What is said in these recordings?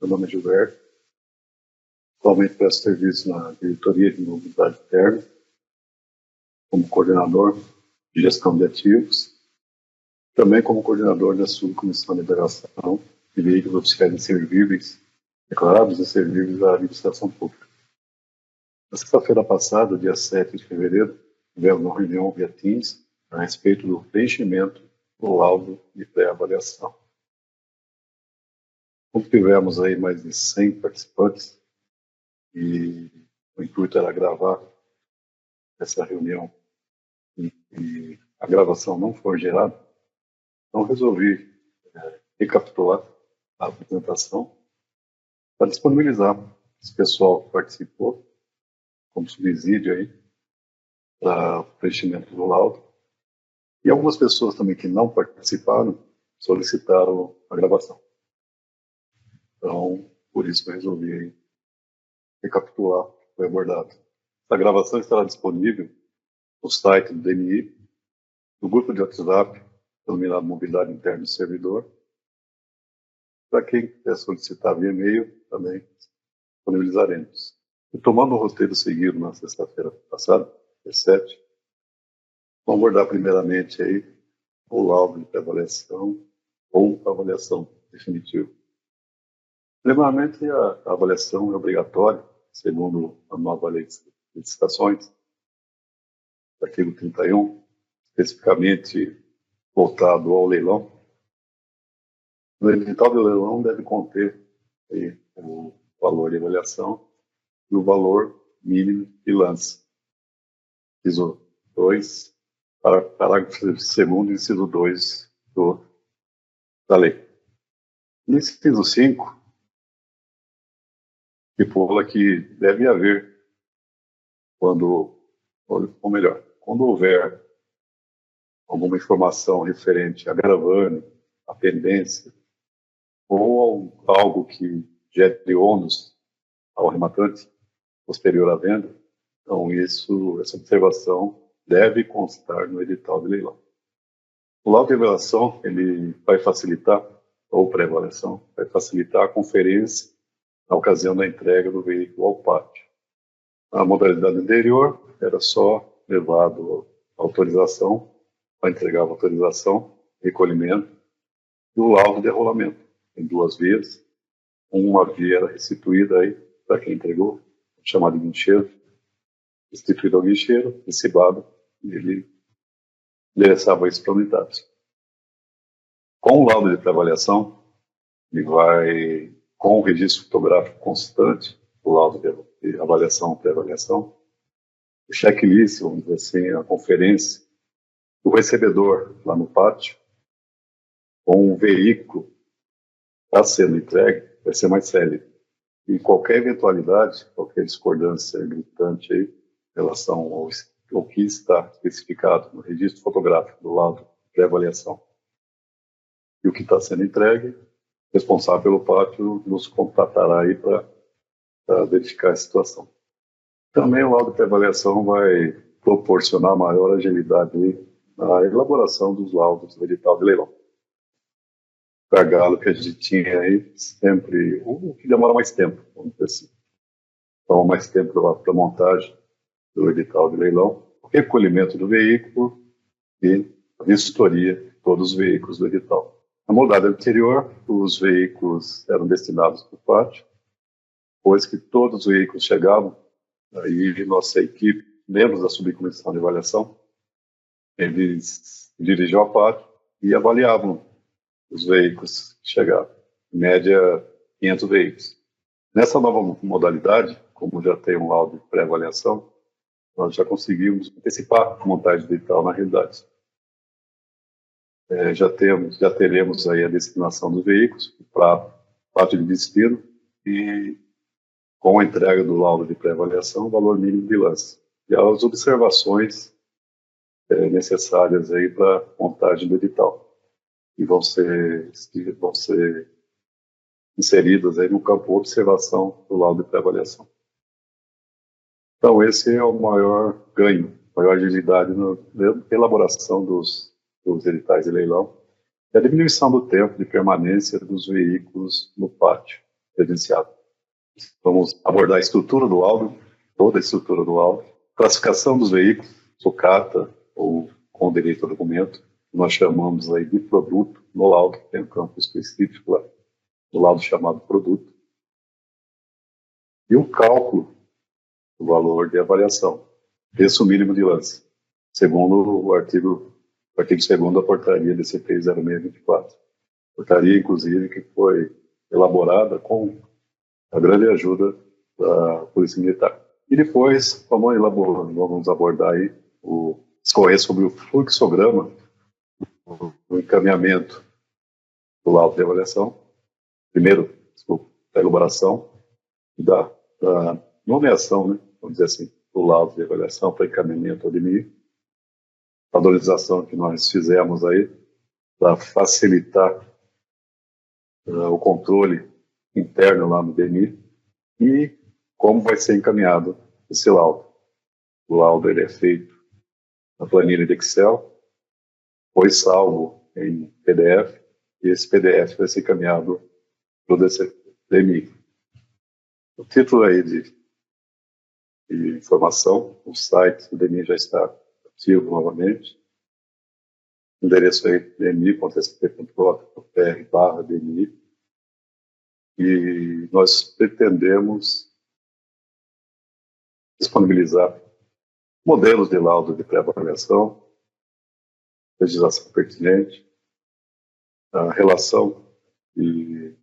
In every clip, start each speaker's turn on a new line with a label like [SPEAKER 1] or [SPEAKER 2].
[SPEAKER 1] Meu nome é Gilberto. Atualmente presto serviço na diretoria de mobilidade interna, como coordenador de gestão de ativos, também como coordenador da subcomissão de liberação de veículos oficiais inservíveis, declarados inservíveis à administração pública. Na sexta-feira passada, dia 7 de fevereiro, tivemos uma reunião via Teams a respeito do preenchimento do laudo de pré-avaliação. Como tivemos aí mais de 100 participantes, e o intuito era gravar essa reunião e a gravação não foi gerada, então resolvi recapitular a apresentação para disponibilizar esse pessoal que participou como subsídio aí para o preenchimento do laudo. E algumas pessoas também que não participaram solicitaram a gravação. Então, por isso eu resolvi aí recapitular o que foi abordado. Essa gravação estará disponível no site do DNI, no grupo de WhatsApp, denominado Mobilidade Interna do Servidor. Para quem quiser solicitar via e-mail, também disponibilizaremos. E tomando o roteiro seguido na sexta-feira passada, dia 7, vamos abordar primeiramente aí o laudo de avaliação ou avaliação definitiva. Primeiramente, a avaliação é obrigatória, segundo a nova lei de licitações, artigo 31, especificamente voltado ao leilão. O edital do leilão deve conter aí, o valor de avaliação e o valor mínimo de lance. Inciso 2, parágrafo 2º, inciso 2 da lei. No inciso 5, estipula que deve haver, quando houver alguma informação referente a gravame, a pendência, ou algo que gere ônus ao arrematante posterior à venda, então essa observação deve constar no edital de leilão. O laudo de avaliação, ele vai facilitar, ou pré-avaliação, vai facilitar a conferência na ocasião da entrega do veículo ao pátio. A modalidade anterior era só levado a autorização, para entregar a autorização, recolhimento, e o laudo de arrolamento, em 2 vias. Uma via era restituída aí para quem entregou, chamado de guincheiro, restituído ao guincheiro, recibado, e ele endereçava isso para a unidade. Com o laudo de pré-avaliação, ele vai, com o registro fotográfico constante, o laudo de avaliação, pré-avaliação, o checklist, vamos dizer assim, a conferência, o recebedor lá no pátio, com o veículo está sendo entregue, vai ser mais célere. E qualquer eventualidade, qualquer discordância gritante aí, em relação ao que está especificado no registro fotográfico do laudo de pré-avaliação e o que está sendo entregue, o responsável pelo pátio nos contatará aí para verificar a situação. Também o laudo de pré-avaliação vai proporcionar maior agilidade aí na elaboração dos laudos do edital de leilão. O gargalo que a gente tinha aí, sempre, o que demora mais tempo, vamos dizer assim. Toma mais tempo para a montagem do edital de leilão, o recolhimento do veículo e a vistoria de todos os veículos do edital. Na modalidade anterior, os veículos eram destinados para o pátio, depois que todos os veículos chegavam, aí nossa equipe, membros da subcomissão de avaliação, eles dirigiam ao pátio e avaliavam os veículos que chegavam, em média 500 veículos. Nessa nova modalidade, como já tem um laudo de pré-avaliação, nós já conseguimos antecipar a montagem do edital na realidade. Já teremos aí a destinação dos veículos para pátio de destino e com a entrega do laudo de pré-avaliação, o valor mínimo de lance. E as observações necessárias aí para a montagem do edital. E vão ser inseridas aí no campo de observação do laudo de pré-avaliação. Então, esse é o maior ganho, maior agilidade na elaboração dos editais de leilão e a diminuição do tempo de permanência dos veículos no pátio. credenciado. Vamos abordar a estrutura do laudo, toda a estrutura do laudo, classificação dos veículos, sucata ou com direito a documento, nós chamamos aí de produto no laudo, tem um campo específico lá, no laudo chamado produto, e o cálculo do valor de avaliação, preço mínimo de lance, segundo o artigo 2º da portaria DCP 0624. Portaria, inclusive, que foi elaborada com a grande ajuda da Polícia Militar. E depois, vamos abordar aí, discorrer sobre o fluxograma, o encaminhamento do laudo de avaliação, primeiro, da elaboração e da nomeação, né, vamos dizer assim, do laudo de avaliação para encaminhamento ao DNI, padronização que nós fizemos aí para facilitar o controle interno lá no DNI e como vai ser encaminhado esse laudo. O laudo ele é feito na planilha de Excel, foi salvo em PDF e esse PDF vai ser encaminhado para o DNI. O título aí de informação, o site do DNI já está ativo novamente. O endereço aí dni.sp.gov.br/DNI. E nós pretendemos disponibilizar modelos de laudo de pré-avaliação, legislação pertinente, a relação de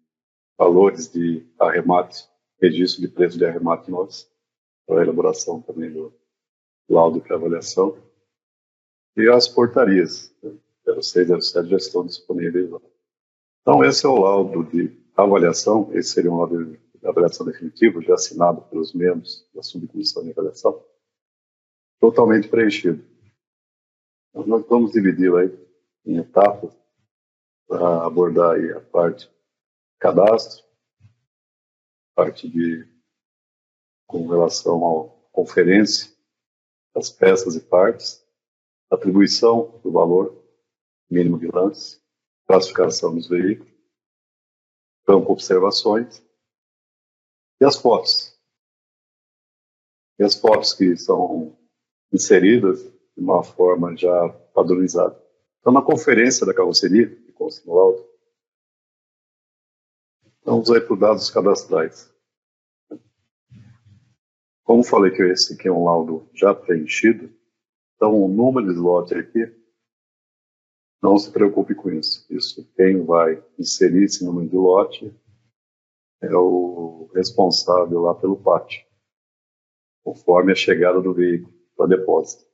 [SPEAKER 1] valores de arremate, registro de preço de arremate nosso, para a elaboração também do laudo de pré-avaliação, e as portarias, 06 e 07 já estão disponíveis lá. Então, esse é o laudo de avaliação, esse seria um laudo de avaliação definitivo, já assinado pelos membros da subcomissão de avaliação, totalmente preenchido. Então, nós vamos dividi-lo aí em etapas para abordar aí a parte de cadastro, parte com relação à conferência das peças e partes, atribuição do valor mínimo de lance, classificação dos veículos, campo observações e as fotos. E as fotos que são inseridas de uma forma já padronizada. Então, na conferência da carroceria, que consta no laudo, vamos aí para os dados cadastrais. Como falei que esse aqui é um laudo já preenchido, então o número de lote aqui, não se preocupe com isso. Quem vai inserir esse número de lote é o responsável lá pelo pátio, conforme a chegada do veículo para depósito.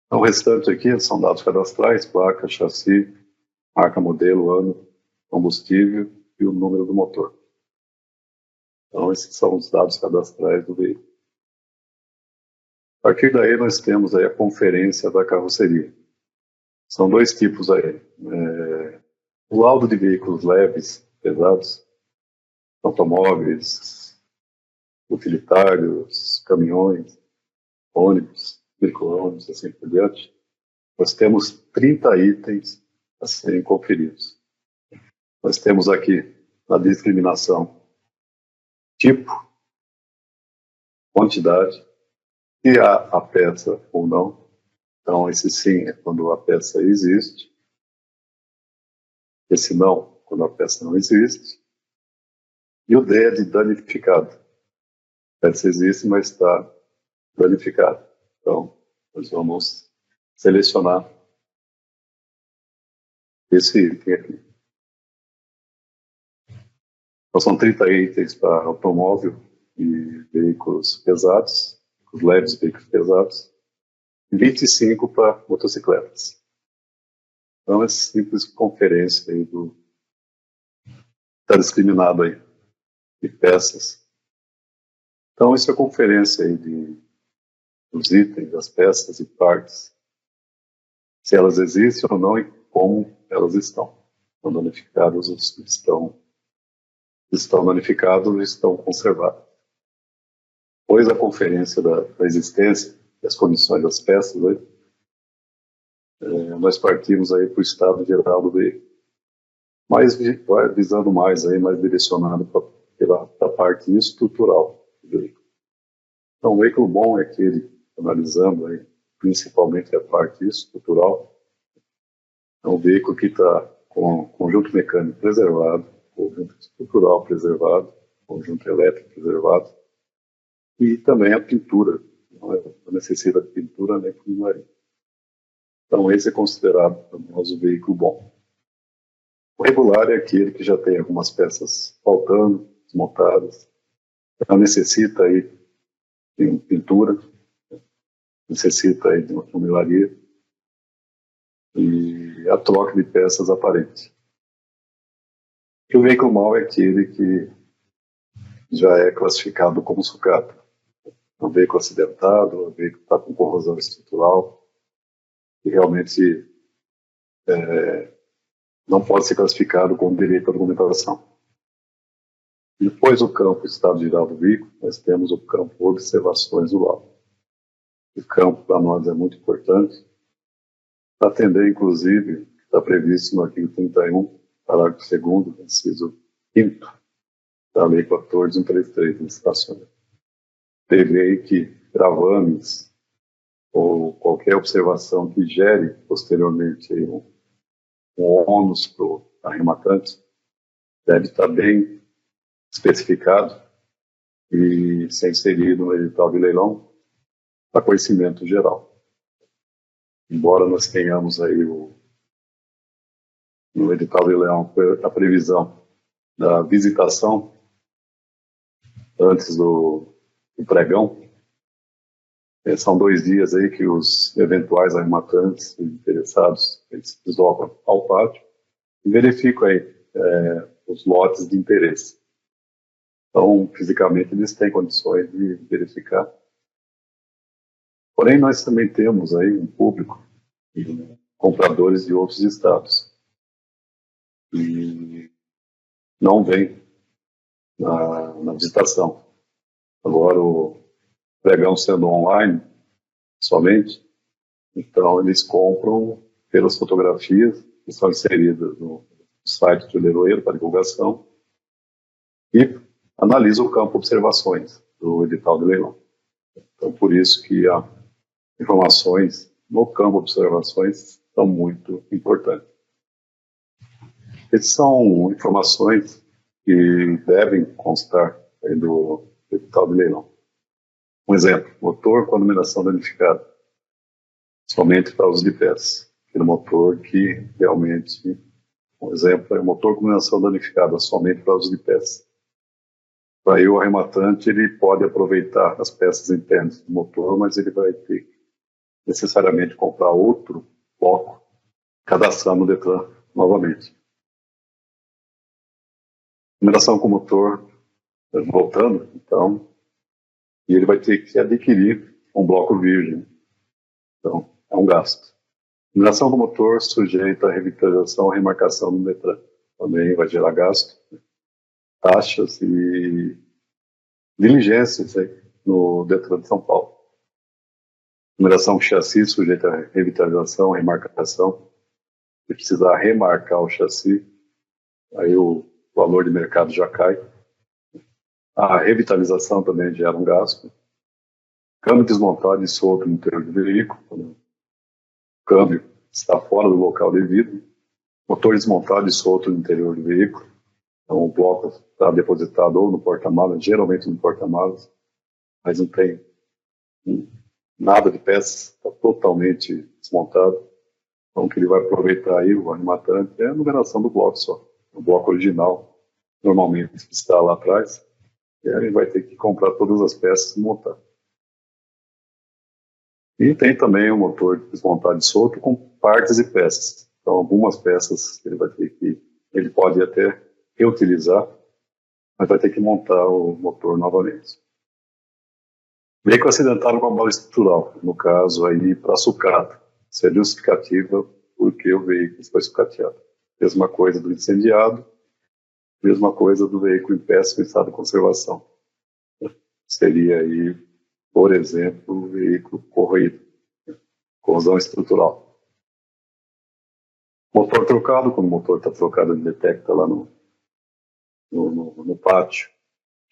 [SPEAKER 1] Então, o restante aqui são dados cadastrais, placa, chassi, marca, modelo, ano, combustível e o número do motor. Então, esses são os dados cadastrais do veículo. A partir daí, nós temos aí a conferência da carroceria. São dois tipos aí. O laudo de veículos leves, pesados, automóveis, utilitários, caminhões, ônibus, micro-ônibus, assim por diante. Nós temos 30 itens a serem conferidos. Nós temos aqui na discriminação tipo, quantidade, se há a peça ou não. Então, esse sim é quando a peça existe. Esse não, quando a peça não existe. E o D é de danificado. A peça existe, mas está danificada. Então, nós vamos selecionar esse item aqui. Então, são 30 itens para automóvel e veículos pesados, os leves veículos pesados, e 25 para motocicletas. Então, é simples conferência aí está discriminado aí de peças. Então, isso é a conferência aí dos itens, das peças e partes, se elas existem ou não e como elas estão. Estão danificadas ou estão danificados ou estão conservados. Depois da conferência da existência das condições das peças, nós partimos aí para o estado geral do veículo, mas visando mais aí, mais direcionado pela parte estrutural do veículo. Então, o veículo bom é aquele, analisando aí, principalmente a parte estrutural, é um veículo que está com conjunto mecânico preservado, conjunto estrutural preservado, conjunto elétrico preservado, e também a pintura, não necessita de pintura nem funilaria. Então, esse é considerado para nós o veículo bom. O regular é aquele que já tem algumas peças faltando, desmontadas, não necessita aí de pintura, necessita aí de uma funilaria e a troca de peças aparente. E o veículo mau é aquele que já é classificado como sucata. É um veículo acidentado, é um veículo que está com corrosão estrutural, que realmente não pode ser classificado como direito à documentação. Depois do campo estado geral do veículo, nós temos o campo observações do laudo. O campo, para nós, é muito importante, para atender, inclusive, está previsto no artigo 31, parágrafo 2º, inciso 5º, da Lei 14.133, de licitações. Prevê que gravames ou qualquer observação que gere posteriormente um ônus para o arrematante deve estar bem especificado e ser inserido no edital de leilão para conhecimento geral. Embora nós tenhamos aí no edital de leilão a previsão da visitação antes do pregão, são 2 dias aí que os eventuais arrematantes interessados eles se deslocam ao pátio e verificam aí os lotes de interesse. Então, fisicamente, eles têm condições de verificar. Porém, nós também temos aí um público de compradores de outros estados e não vem na visitação. Agora, o pregão sendo online somente, então eles compram pelas fotografias que são inseridas no site do leiloeiro para divulgação e analisa o campo observações do edital de leilão. Então, por isso que as informações no campo observações são muito importantes. Essas são informações que devem constar aí do edital de leilão. Um exemplo, motor com a numeração danificada, somente para uso de peças. Aquele motor que realmente, um exemplo, é o motor com numeração danificada, somente para uso de peças. Aí o arrematante ele pode aproveitar as peças internas do motor, mas ele vai ter que necessariamente comprar outro bloco, cadastrar no Detran novamente. Numeração com motor, voltando, então, e ele vai ter que adquirir um bloco virgem. Então, é um gasto. Numeração do motor sujeita à revitalização e remarcação no Detran. Também vai gerar gasto, taxas e diligências aí no Detran de São Paulo. Numeração do chassi sujeita à revitalização, remarcação. Se precisar remarcar o chassi, aí o valor de mercado já cai. A revitalização também gera um gasto. Câmbio desmontado e solto no interior do veículo. O câmbio está fora do local devido. Motor desmontado e solto no interior do veículo. Então, o bloco está depositado ou no porta-malas, geralmente no porta-malas, mas não tem nada de peças, está totalmente desmontado. Então, o que ele vai aproveitar aí, o arrematante, é a numeração do bloco só. O bloco original, normalmente, está lá atrás, e aí ele vai ter que comprar todas as peças e montar. E tem também o motor desmontado e solto com partes e peças. Então, algumas peças ele vai ter que, ele pode até reutilizar, mas vai ter que montar o motor novamente. Veículo acidentado com a mola estrutural, no caso aí para sucata, isso é justificativa porque o veículo foi sucateado. Mesma coisa do incendiado, mesma coisa do veículo em péssimo estado de conservação. Seria aí, por exemplo, o veículo corroído, corrosão estrutural. Motor trocado, quando o motor está trocado, ele detecta lá no pátio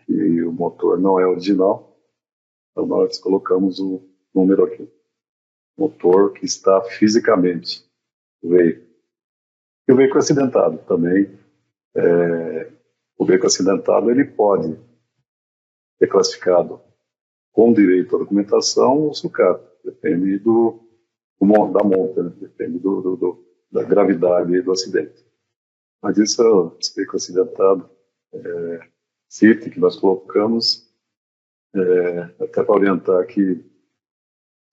[SPEAKER 1] que o motor não é original, então nós colocamos o número aqui. Motor que está fisicamente no veículo. E o veículo acidentado também. O veículo acidentado ele pode ser classificado com direito à documentação ou sucata. Depende da monta, né? Depende da gravidade do acidente. Mas isso é o veículo acidentado, CIT, que nós colocamos, até para orientar que,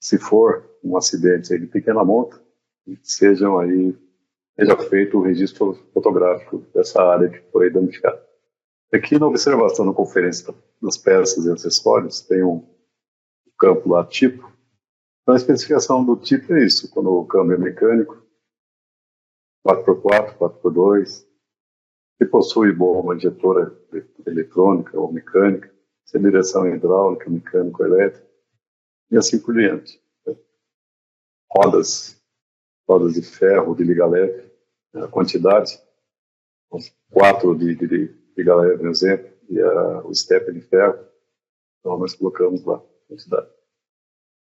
[SPEAKER 1] se for um acidente de pequena monta, seja feito o registro fotográfico dessa área que foi danificada. Aqui na observação na conferência das peças e acessórios, tem um campo lá, tipo. Então, a especificação do tipo é isso, quando o câmbio é mecânico, 4x4, 4x2, se possui bomba injetora eletrônica ou mecânica, se é direção hidráulica, mecânica ou elétrica, e assim por diante. Rodas de ferro, de liga leve, a quantidade, 4 de liga leve, por exemplo, e o step de ferro, então nós colocamos lá a quantidade.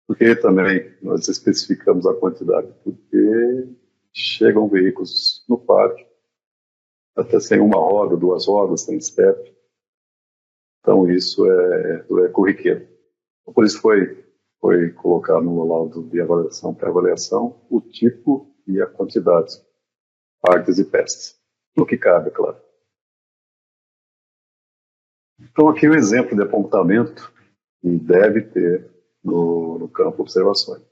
[SPEAKER 1] Por que também nós especificamos a quantidade? Porque chegam veículos no parque, até sem uma roda, 2 rodas, sem step, então isso é corriqueiro. Então, por isso foi colocado no laudo de avaliação para avaliação o tipo e a quantidade, partes e peças, no que cabe, é claro. Então aqui o exemplo de apontamento que deve ter no campo observações.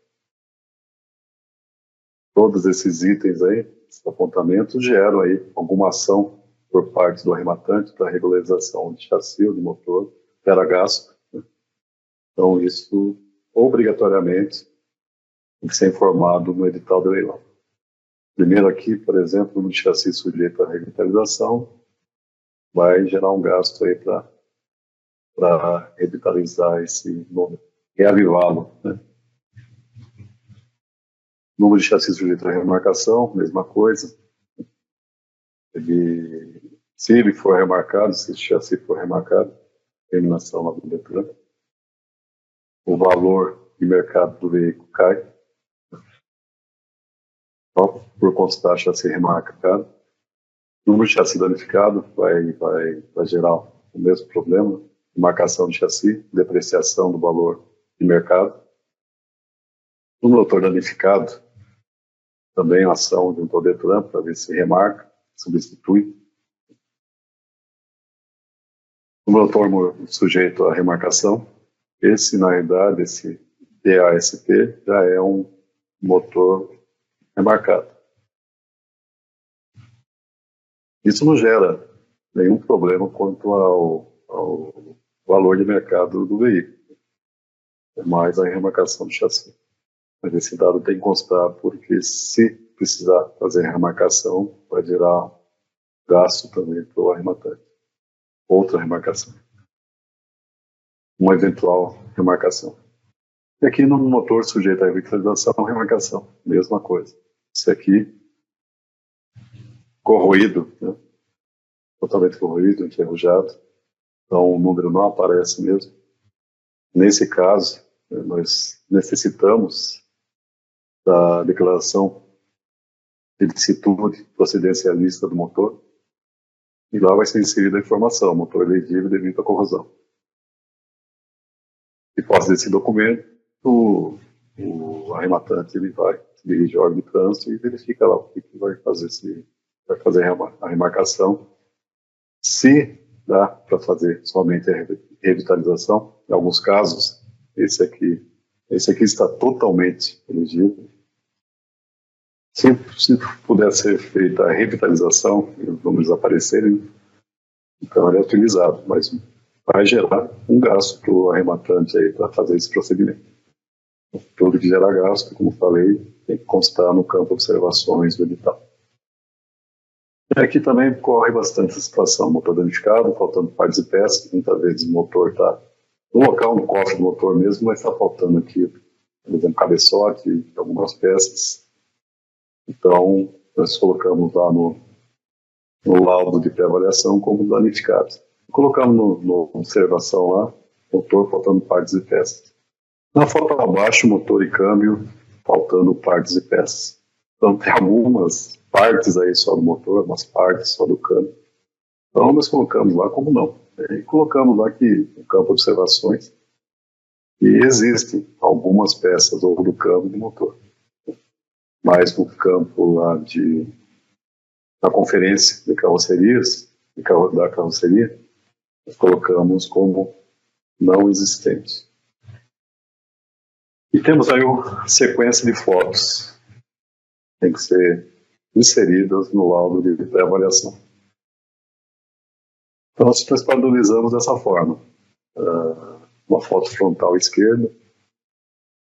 [SPEAKER 1] Todos esses itens aí, esses apontamentos, geram aí alguma ação por parte do arrematante para regularização de chassi ou de motor, gera gasto, né? Então isso obrigatoriamente tem que ser informado no edital de leilão. Primeiro aqui, por exemplo, no chassi sujeito à revitalização, vai gerar um gasto aí para revitalizar esse número, reavivá-lo, né? Número de chassi sujeito à remarcação, mesma coisa. Se ele for remarcado, se o chassi for remarcado, terminação lá do Detran, o valor de mercado do veículo cai, só por constar chassi remarcado. O número de chassi danificado vai gerar o mesmo problema, marcação de chassi, depreciação do valor de mercado. O motor danificado, também a ação junto ao Detran para ver se remarca, substitui. O motor sujeito à remarcação, esse, na realidade, esse DASP já é um motor remarcado. Isso não gera nenhum problema quanto ao valor de mercado do veículo, é mais a remarcação do chassi. Mas esse dado tem que constar, porque se precisar fazer remarcação, vai gerar gasto também para o arrematante. Outra remarcação. Uma eventual remarcação. E aqui no motor sujeito à revitalização, remarcação, mesma coisa. Esse aqui, corroído, né? Totalmente corroído, enferrujado, então o número não aparece mesmo. Nesse caso, nós necessitamos da declaração de licitude procedencialista do motor, e lá vai ser inserida a informação, motor elegível devido à corrosão. E após esse documento, o arrematante ele vai se dirigir ao órgão de trânsito e verifica lá o que vai fazer, se vai fazer a remarcação. Se dá para fazer somente a revitalização, em alguns casos, esse aqui está totalmente elegível. Se puder ser feita a revitalização e os números aparecerem, então ele é utilizado, mas vai gerar um gasto para o arrematante aí para fazer esse procedimento. Tudo que gera gasto, como falei, tem que constar no campo observações do edital. E aqui também corre bastante a situação, motor danificado, faltando partes e peças, muitas vezes o motor está no local, no cofre do motor mesmo, mas está faltando aqui, por exemplo, cabeçote, algumas peças. Então, nós colocamos lá no laudo de pré-avaliação como danificado. Colocamos no observação lá, motor faltando partes e peças. Na foto abaixo, motor e câmbio faltando partes e peças. Então tem algumas partes aí só do motor, umas partes só do câmbio. Então nós colocamos lá como não. E colocamos lá que no campo de observações que existem algumas peças ou do câmbio e do motor. Mas no campo lá da conferência de carrocerias, da carroceria, nós colocamos como não existente. E temos aí a sequência de fotos. Tem que ser inseridas no laudo de pré-avaliação. Então, nós padronizamos dessa forma. Uma foto frontal esquerda,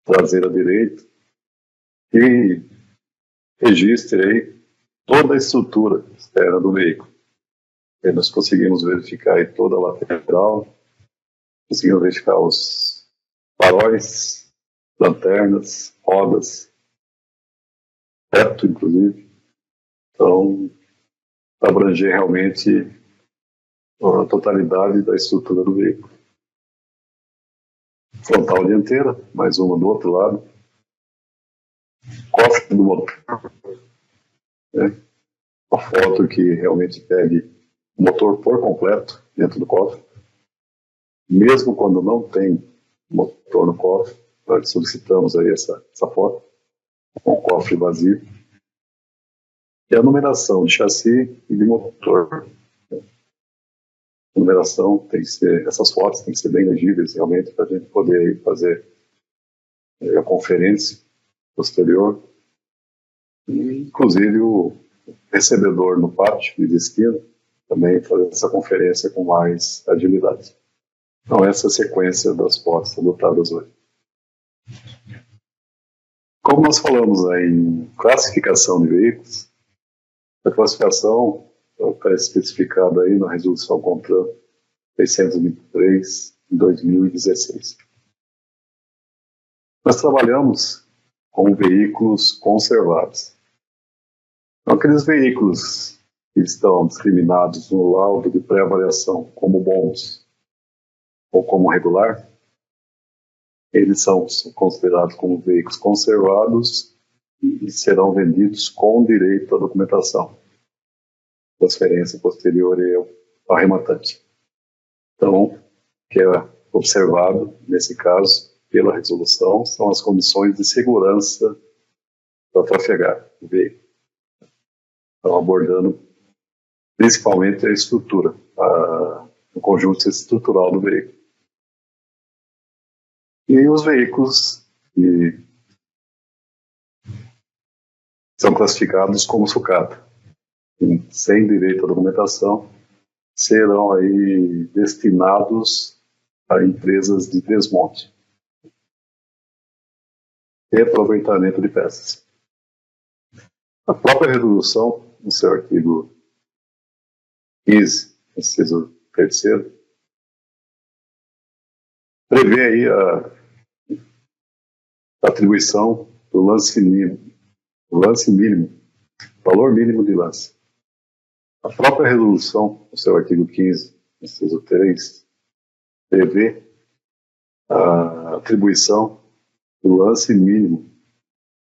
[SPEAKER 1] traseira direita, e registre aí toda a estrutura externa do veículo. E nós conseguimos verificar aí toda a lateral, conseguimos verificar os faróis, lanternas, rodas, teto, inclusive. Então, abranger realmente a totalidade da estrutura do veículo. Frontal dianteira, mais uma do outro lado. Cofre do motor. Uma foto que realmente pegue o motor por completo dentro do cofre. Mesmo quando não tem motor no cofre, nós solicitamos aí essa foto com o cofre vazio. E a numeração de chassi e de motor. A numeração tem que ser, essas fotos têm que ser bem legíveis realmente para a gente poder fazer a conferência posterior. E, inclusive o recebedor no pátio de destino também fazer essa conferência com mais agilidade. Então essa é a sequência das fotos adotadas hoje. Como nós falamos aí em classificação de veículos, a classificação está especificada aí na resolução CONTRAN 623 de 2016. Nós trabalhamos com veículos conservados. Então, aqueles veículos que estão discriminados no laudo de pré-avaliação como bons ou como regular, eles são considerados como veículos conservados e serão vendidos com direito à documentação, transferência posterior ao rematante. Então, o que é observado, nesse caso, pela resolução, são as condições de segurança para trafegar o veículo. Então, abordando principalmente a estrutura, o conjunto estrutural do veículo. E os veículos que são classificados como sucata, sem direito à documentação, serão aí destinados a empresas de desmonte e aproveitamento de peças. A própria resolução, no seu artigo 15, inciso 3º, prevê aí a atribuição do lance mínimo, valor mínimo de lance. A própria resolução, no seu artigo 15, inciso 3, prevê a atribuição do lance mínimo,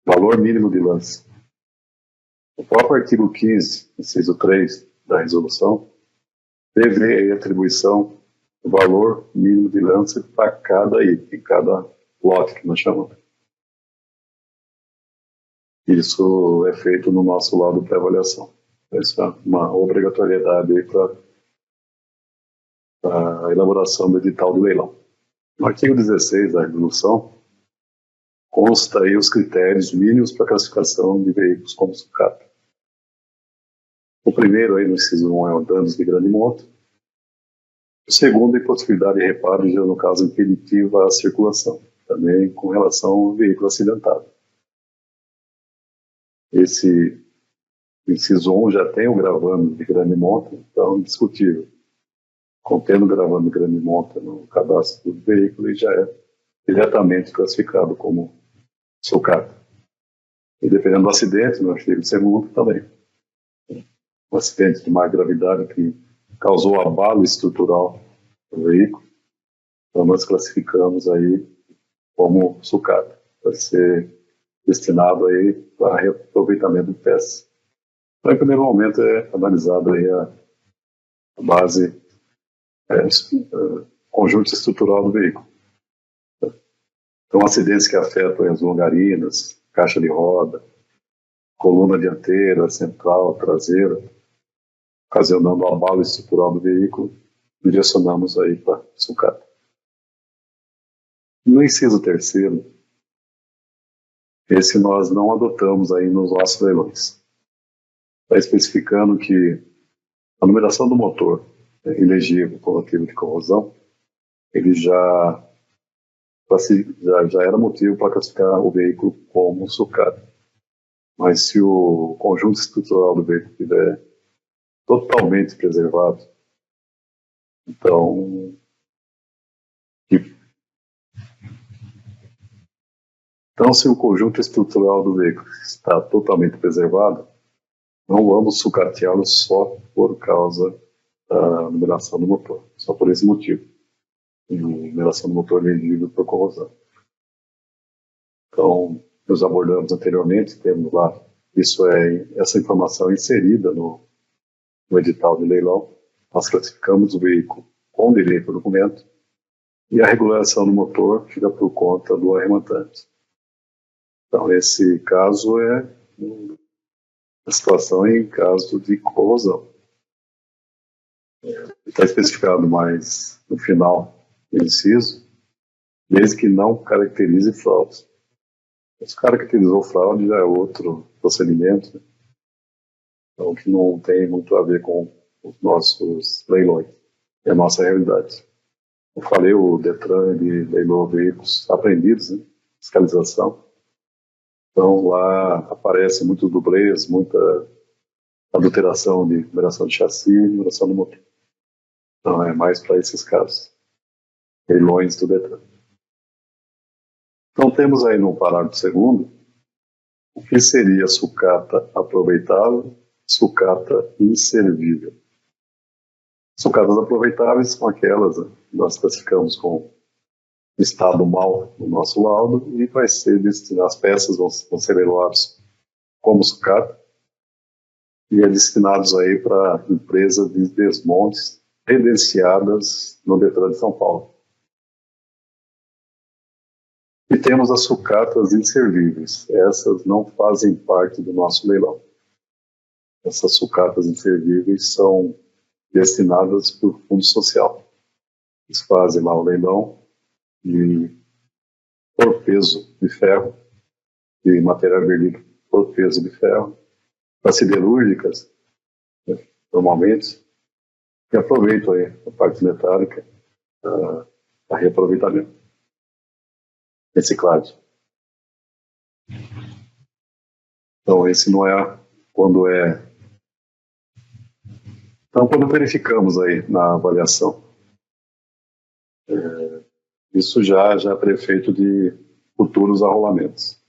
[SPEAKER 1] valor mínimo de lance. O próprio artigo 15, inciso 3 da resolução, prevê a atribuição do valor mínimo de lance para cada item, cada lote que nós chamamos. Isso é feito no nosso laudo de pré-avaliação. Essa é uma obrigatoriedade para a elaboração do edital do leilão. No artigo 16 da resolução, consta aí os critérios mínimos para classificação de veículos como sucata. O primeiro, aí no inciso 1, é o danos de grande monta. O segundo, a impossibilidade de reparo, já no caso impeditiva à circulação, também com relação ao veículo acidentado. Esse inciso 1 já tem o gravame de grande monta, então indiscutível. Contendo o gravame de grande monta no cadastro do veículo, ele já é diretamente classificado como sucata. E dependendo do acidente, no artigo 2º também. Um acidente de maior gravidade que causou abalo estrutural no veículo, então nós classificamos aí como sucata. Vai ser destinado aí para reaproveitamento de peças. Então, em primeiro momento, é analisado aí a base, conjunto estrutural do veículo. Então, acidentes que afetam as longarinas, caixa de roda, coluna dianteira, central, traseira, ocasionando o abalo estrutural do veículo, direcionamos aí para sucata. No inciso terceiro, esse nós não adotamos aí nos nossos leilões. Está especificando que a numeração do motor elegível com motivo de corrosão, ele já era motivo para classificar o veículo como sucata. Mas se o conjunto estrutural do veículo estiver totalmente preservado, então se o conjunto estrutural do veículo está totalmente preservado, não vamos sucateá-lo só por causa da numeração do motor, só por esse motivo. A numeração do motor é elegível por corrosão. Então, nós abordamos anteriormente, temos lá, essa informação inserida no edital de leilão. Nós classificamos o veículo com direito ao documento e a regulação do motor fica por conta do arrematante. Então, esse caso é a situação em caso de corrosão. Está especificado mais no final do inciso, desde que não caracterize fraude. Se caracterizou fraude, já é outro procedimento, né? Então, que não tem muito a ver com os nossos leilões, é a nossa realidade. Eu falei, o Detran ele leilou veículos apreendidos, né? Fiscalização. Então, lá aparece muito dublês, muita adulteração de numeração de chassi e numeração do motor. Então, é mais para esses casos. Leilões do Detran. Então, temos aí no parágrafo 2º o que seria sucata aproveitável, sucata inservível. Sucatas aproveitáveis são aquelas que nós classificamos com estado mal no nosso laudo e vai ser destinado, as peças vão ser leiloadas como sucata e é destinados aí para empresas de desmontes credenciadas no Detran de São Paulo. E temos as sucatas inservíveis. Essas não fazem parte do nosso leilão. Essas sucatas inservíveis são destinadas para o Fundo Social. Eles fazem lá o leilão por peso de ferro, de material verdido por peso de ferro, para siderúrgicas, né, normalmente, e aproveitam aí a parte metálica para reaproveitamento, reciclagem. Então, esse não é quando é. Então, quando verificamos aí na avaliação, isso já é prefeito de futuros arrolamentos.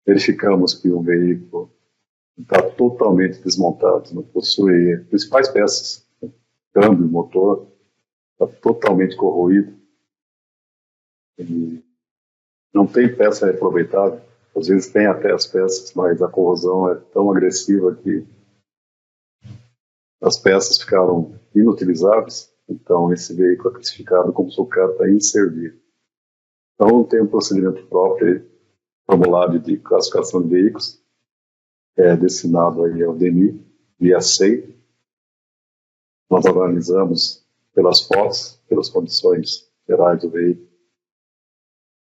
[SPEAKER 1] Verificamos que o veículo está totalmente desmontado, não possui principais peças, né? Câmbio, motor, está totalmente corroído. E não tem peça reaproveitável. Às vezes tem até as peças, mas a corrosão é tão agressiva que as peças ficaram inutilizáveis. Então, esse veículo é classificado como sucata inservível. Então, tem um procedimento próprio, formulário de classificação de veículos, destinado aí ao DNI, via SEI. Nós analisamos pelas fotos, pelas condições gerais do veículo,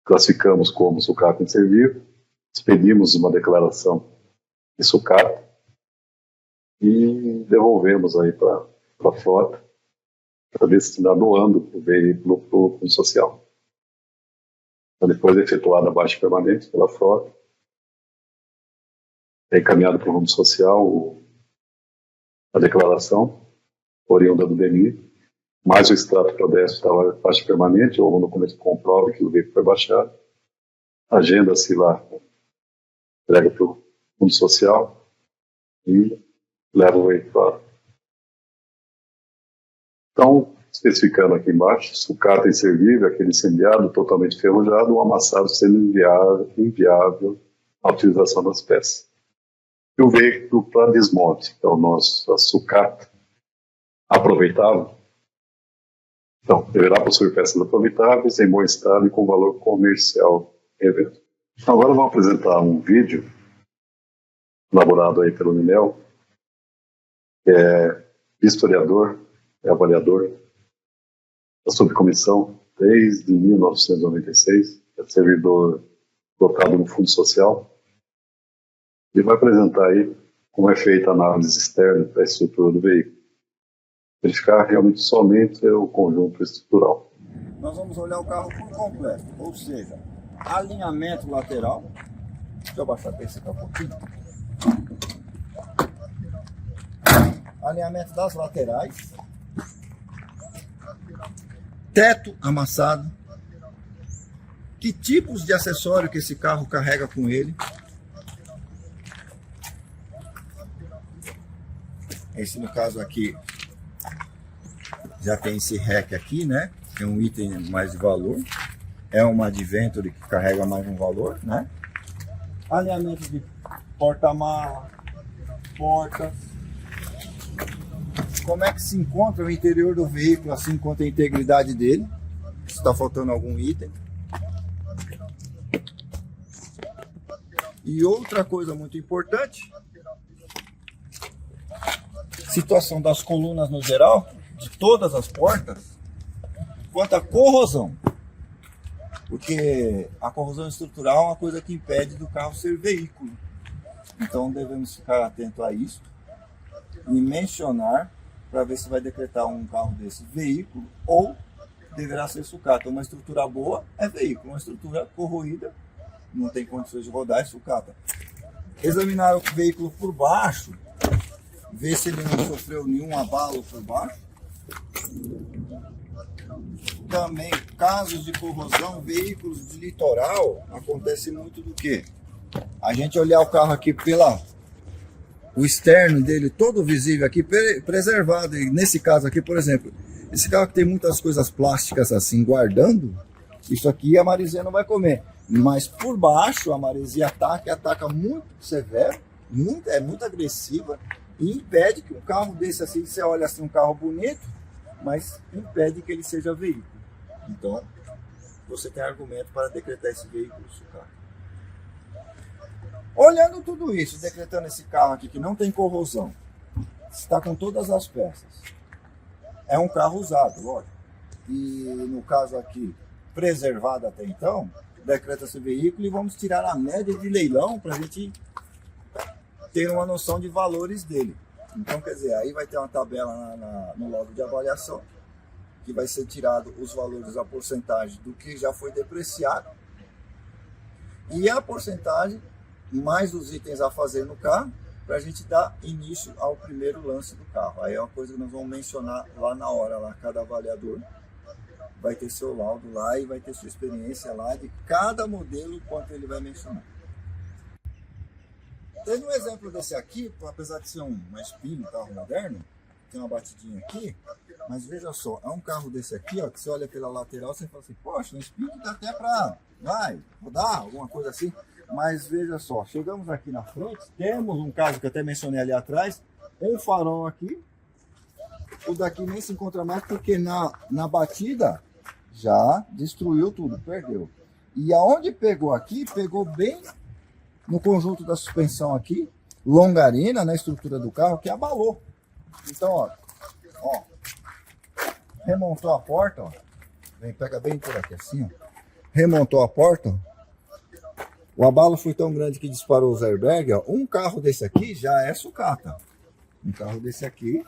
[SPEAKER 1] classificamos como sucata inservível, expedimos uma declaração de sucata e devolvemos aí para a frota para destinar doando o veículo para o Fundo Social. Então, depois é efetuada a baixa permanente pela frota, é encaminhado para o Fundo Social a declaração oriunda do DNI, mais o extrato prodécimo da baixa permanente, ou um documento que comprove que o veículo foi baixado, agenda-se lá, entrega para o Fundo Social e leva o veículo Então, especificando aqui embaixo, sucata inservível, aquele incendiado totalmente enferrujado, ou amassado sendo inviável a utilização das peças. E o veículo para desmonte, então a sucata aproveitável, então, deverá possuir peças aproveitáveis, em bom estado e com valor comercial revenda. Então, agora vamos apresentar um vídeo elaborado aí pelo Ninel, que é historiador, é avaliador da subcomissão desde 1996, é servidor dotado no Fundo Social, e vai apresentar aí como é feita a análise externa da estrutura do veículo. Verificar realmente somente o conjunto estrutural.
[SPEAKER 2] Nós vamos olhar o carro por completo, ou seja, alinhamento lateral. Deixa eu baixar esse aqui um pouquinho. Alinhamento das laterais. Teto amassado. Que tipos de acessório que esse carro carrega com ele. Esse, no caso aqui, já tem esse REC aqui, né? É um item mais de valor. É uma Adventure que carrega mais um valor, né? Alinhamento de porta-mala, portas. Como é que se encontra o interior do veículo, assim quanto a integridade dele. Se está faltando algum item. E outra coisa muito importante, situação das colunas no geral, de todas as portas, quanto à corrosão. Porque a corrosão estrutural é uma coisa que impede do carro ser veículo. Então devemos ficar atento a isso e mencionar para ver se vai decretar um carro desse veículo ou deverá ser sucata. Uma estrutura boa é veículo, uma estrutura corroída não tem condições de rodar, é sucata. Examinar o veículo por baixo, ver se ele não sofreu nenhum abalo por baixo. Também, casos de corrosão, veículos de litoral, acontece muito do que? A gente olhar o carro aqui o externo dele todo visível aqui, preservado. E nesse caso aqui, por exemplo, esse carro que tem muitas coisas plásticas assim, guardando, isso aqui a maresia não vai comer. Mas por baixo a maresia ataca muito severo, é muito agressiva, e impede que um carro desse assim, você olha assim, um carro bonito, mas impede que ele seja veículo. Então, você tem argumento para decretar esse veículo sucata. Olhando tudo isso, decretando esse carro aqui que não tem corrosão, está com todas as peças, é um carro usado, lógico, e no caso aqui, preservado até então, decreta esse veículo e vamos tirar a média de leilão para a gente ter uma noção de valores dele. Então, quer dizer, aí vai ter uma tabela no laudo de avaliação, que vai ser tirado os valores, a porcentagem do que já foi depreciado e a porcentagem mais os itens a fazer no carro, para a gente dar início ao primeiro lance do carro. Aí é uma coisa que nós vamos mencionar lá na hora, lá cada avaliador vai ter seu laudo lá e vai ter sua experiência lá de cada modelo, quanto ele vai mencionar. Tendo um exemplo desse aqui, apesar de ser uma Spin, um carro moderno, tem uma batidinha aqui, mas veja só, é um carro desse aqui, ó, que você olha pela lateral, você fala assim, poxa, um Spin dá até para rodar, alguma coisa assim. Mas veja só, chegamos aqui na frente, temos um caso que eu até mencionei ali atrás, um farol aqui, o daqui nem se encontra mais porque na batida já destruiu tudo, perdeu. E aonde pegou aqui, pegou bem no conjunto da suspensão aqui, longarina na estrutura do carro, que abalou. Então, ó, remontou a porta, ó, pega bem por aqui assim, ó, remontou a porta, ó. O abalo foi tão grande que disparou os airbags. Ó. Um carro desse aqui já é sucata. Um carro desse aqui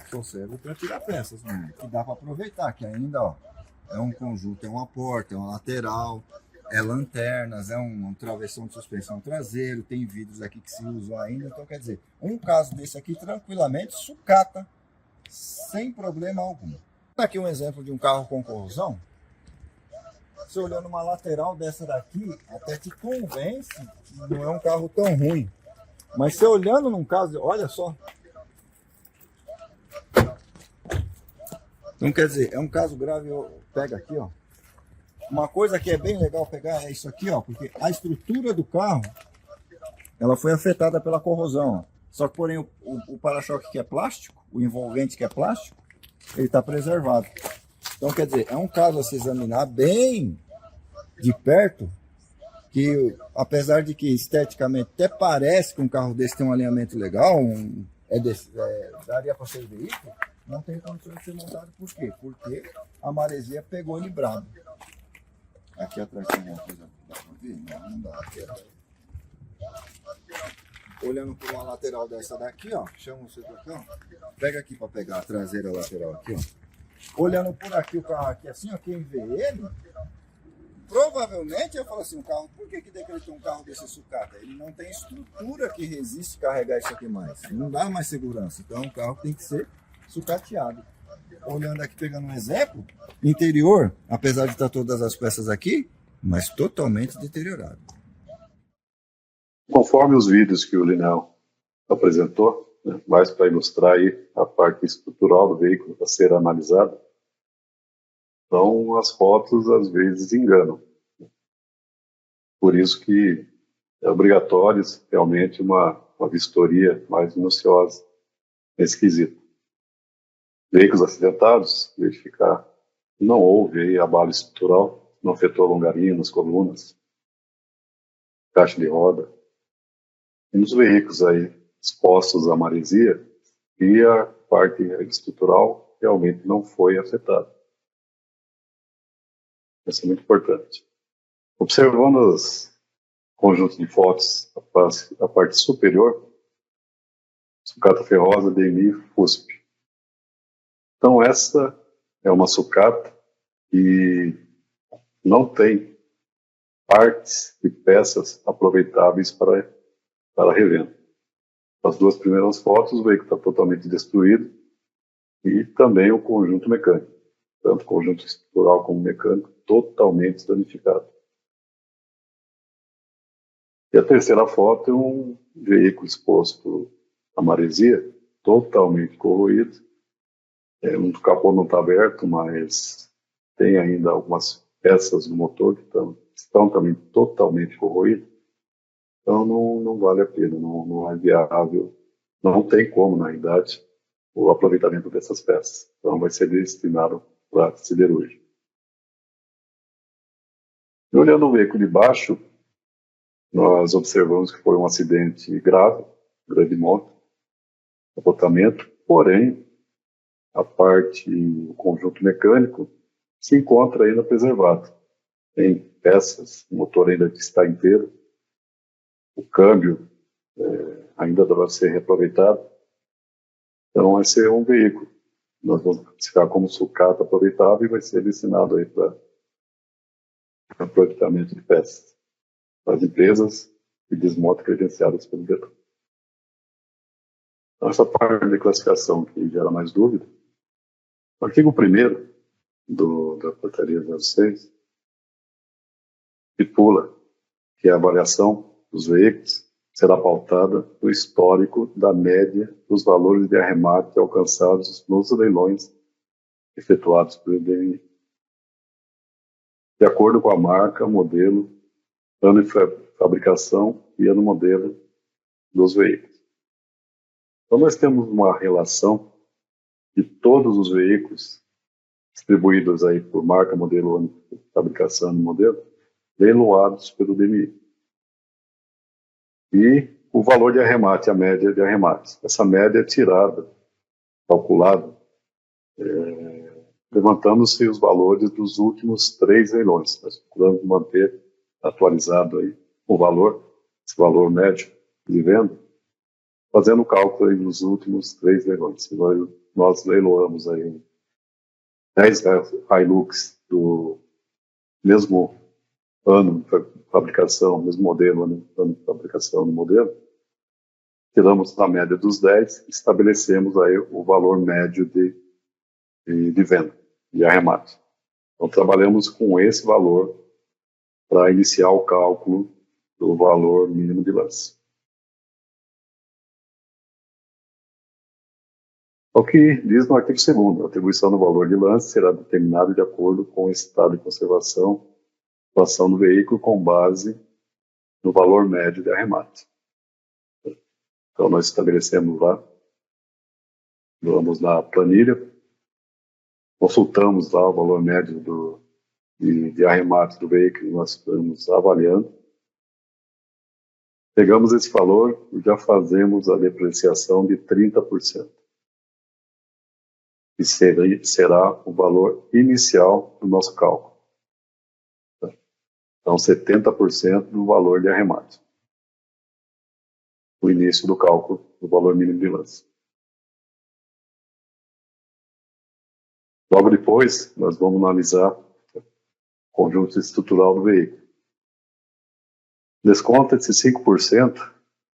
[SPEAKER 2] só serve para tirar peças, né? Que dá para aproveitar, que ainda ó, é um conjunto, é uma porta, é uma lateral, é lanternas, é um travessão de suspensão traseiro, tem vidros aqui que se usam ainda. Então, quer dizer, um caso desse aqui tranquilamente sucata, sem problema algum. Aqui um exemplo de um carro com corrosão. Você olhando uma lateral dessa daqui, até te convence que não é um carro tão ruim. Mas você olhando num caso, olha só. Então, quer dizer, é um caso grave, pega aqui, ó. Uma coisa que é bem legal pegar é isso aqui, ó, porque a estrutura do carro, ela foi afetada pela corrosão. Só que, porém, o para-choque que é plástico, o envolvente que é plástico, ele está preservado. Então, quer dizer, é um caso a se examinar bem de perto, que apesar de que esteticamente até parece que um carro desse tem um alinhamento legal, daria para ser veículo, não tem condições de ser montado. Por quê? Porque a maresia pegou ele brabo. Aqui atrás tem uma coisa, dá pra ver? Não, não dá. Aqui, olhando por uma lateral dessa daqui, ó, chama o setor, pega aqui para pegar a traseira lateral aqui, ó. Olhando por aqui o carro aqui assim, ó, quem vê ele, provavelmente eu falo assim, o carro, por que decretou um carro desse sucata? Ele não tem estrutura que resiste carregar isso aqui mais. Não dá mais segurança. Então o carro tem que ser sucateado. Olhando aqui, pegando um exemplo, interior, apesar de estar todas as peças aqui, mas totalmente deteriorado.
[SPEAKER 1] Conforme os vídeos que o Linel apresentou, né, mais para ilustrar aí a parte estrutural do veículo a ser analisada, então as fotos às vezes enganam. Por isso que é obrigatório realmente uma vistoria mais minuciosa nesse quesito. Veículos acidentados, verificar que não houve aí abalo estrutural, não afetou a longarina, nas colunas, caixa de roda. E nos veículos aí expostos à maresia, e a parte estrutural realmente não foi afetada. Isso é muito importante. Observando os conjuntos de fotos, a parte superior, sucata ferrosa, DMI, FUSP. Então essa é uma sucata que não tem partes e peças aproveitáveis para revenda. As duas primeiras fotos, o veículo está totalmente destruído e também o conjunto mecânico, tanto o conjunto estrutural como mecânico, totalmente danificado. E a terceira foto é um veículo exposto à maresia, totalmente corroído. O capô não está aberto, mas tem ainda algumas peças do motor que estão também totalmente corroídas. Então não vale a pena, não é viável, não tem como, na realidade, o aproveitamento dessas peças. Então vai ser destinado para siderurgia. E olhando o veículo de baixo, nós observamos que foi um acidente grave, grande moto, capotamento, porém, a parte, o conjunto mecânico, se encontra ainda preservado. Tem peças, o motor ainda está inteiro, o câmbio ainda deve ser reaproveitado. Então, vai ser um veículo. Nós vamos classificar como sucata aproveitável e vai ser destinado aí para aproveitamento de peças das empresas e desmoto credenciadas pelo Detran. Então, essa parte de classificação que gera mais dúvida, o artigo 1º da portaria 06 estipula que a avaliação dos veículos será pautada no histórico da média dos valores de arremate alcançados nos leilões efetuados pelo DMI, de acordo com a marca, modelo, ano de fabricação e ano modelo dos veículos. Então nós temos uma relação de todos os veículos distribuídos aí por marca, modelo, ano de fabricação e modelo, leiloados pelo DMI. E o valor de arremate, a média de arremates. Essa média é tirada, calculada, levantando-se os valores dos últimos 3 leilões. Nós procuramos manter atualizado aí o valor, esse valor médio de venda, fazendo o cálculo aí dos últimos 3 leilões. Nós leiloamos aí 10 Hilux do mesmo ano de fabricação, mesmo modelo, ano de fabricação do modelo, tiramos a média dos 10, estabelecemos aí o valor médio de venda, de arremate. Então, trabalhamos com esse valor para iniciar o cálculo do valor mínimo de lance. O que diz no artigo 2º, a atribuição do valor de lance será determinada de acordo com o estado de conservação, situação do veículo com base no valor médio de arremate. Então, nós estabelecemos lá, vamos na planilha, consultamos lá o valor médio de arremate do veículo que nós estamos avaliando. Pegamos esse valor e já fazemos a depreciação de 30%. Que será o valor inicial do nosso cálculo. Então, 70% do valor de arremate. O início do cálculo do valor mínimo de lance. Logo depois, nós vamos analisar o conjunto estrutural do veículo. Desconta-se 5%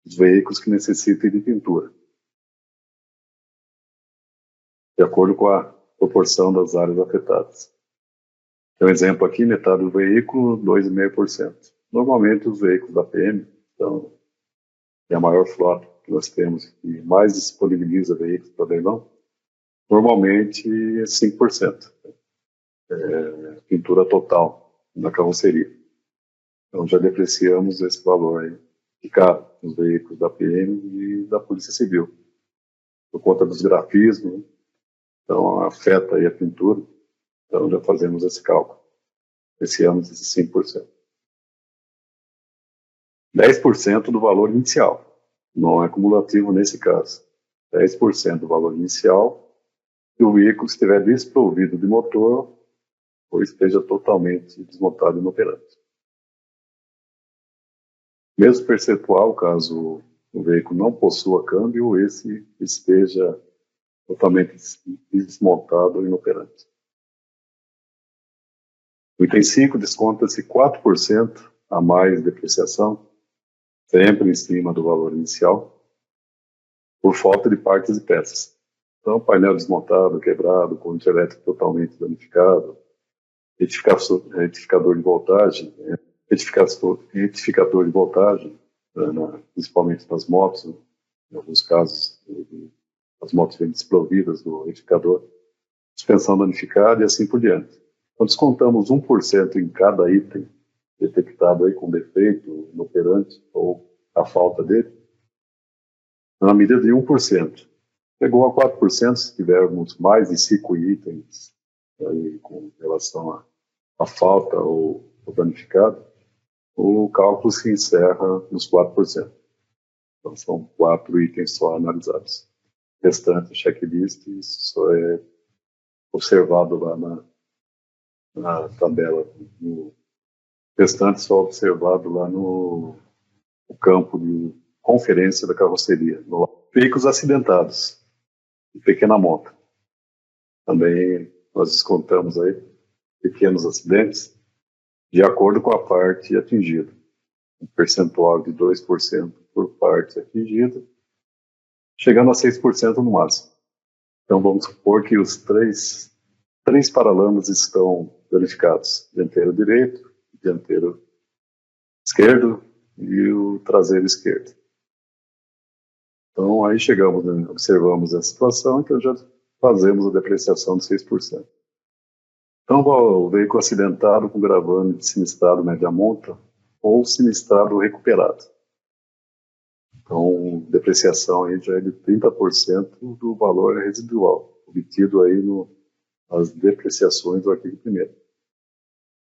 [SPEAKER 1] dos veículos que necessitem de pintura, de acordo com a proporção das áreas afetadas. Tem um exemplo aqui, metade do veículo, 2,5%. Normalmente os veículos da PM, então, é a maior frota que nós temos e mais disponibiliza veículos para leilão, normalmente é 5%. Pintura total na carroceria. Então já depreciamos esse valor aí de cada os veículos da PM e da Polícia Civil. Por conta dos grafismos, então afeta aí a pintura, então já fazemos esse cálculo. Depreciamos esses 5%. 10% do valor inicial, não é cumulativo nesse caso. 10% do valor inicial, se o veículo estiver desprovido de motor ou esteja totalmente desmontado e inoperante. Mesmo percentual, caso o veículo não possua câmbio ou esse esteja totalmente desmontado ou inoperante. O item 5 desconta-se 4% a mais de depreciação, sempre em cima do valor inicial, por falta de partes e peças. Então, painel desmontado, quebrado, corrente elétrica totalmente danificado, retificador de voltagem, retificador de voltagem, principalmente nas motos, em alguns casos, as motos vêm desprovidas do retificador, suspensão danificada e assim por diante. Então, descontamos 1% em cada item detectado aí com defeito, inoperante ou a falta dele, na medida de 1%. Chegou a 4% se tivermos mais de 5 itens aí, com relação à falta ou danificado, o cálculo se encerra nos 4%. Então, são 4 itens só analisados. O restante, checklist, isso só é observado lá na tabela. O restante só observado lá no campo de conferência da carroceria. Veículos acidentados, de pequena monta. Também nós descontamos aí pequenos acidentes de acordo com a parte atingida. Um percentual de 2% por parte atingida, chegando a 6% no máximo. Então vamos supor que os três paralamas estão danificados. Dianteiro direito, dianteiro esquerdo e o traseiro esquerdo. Então aí chegamos, né, observamos a situação, então já fazemos a depreciação de 6%. Então o veículo acidentado com gravame de sinistrado média monta ou sinistrado recuperado. Então, depreciação aí já é de 30% do valor residual, obtido aí nas depreciações do artigo 1º.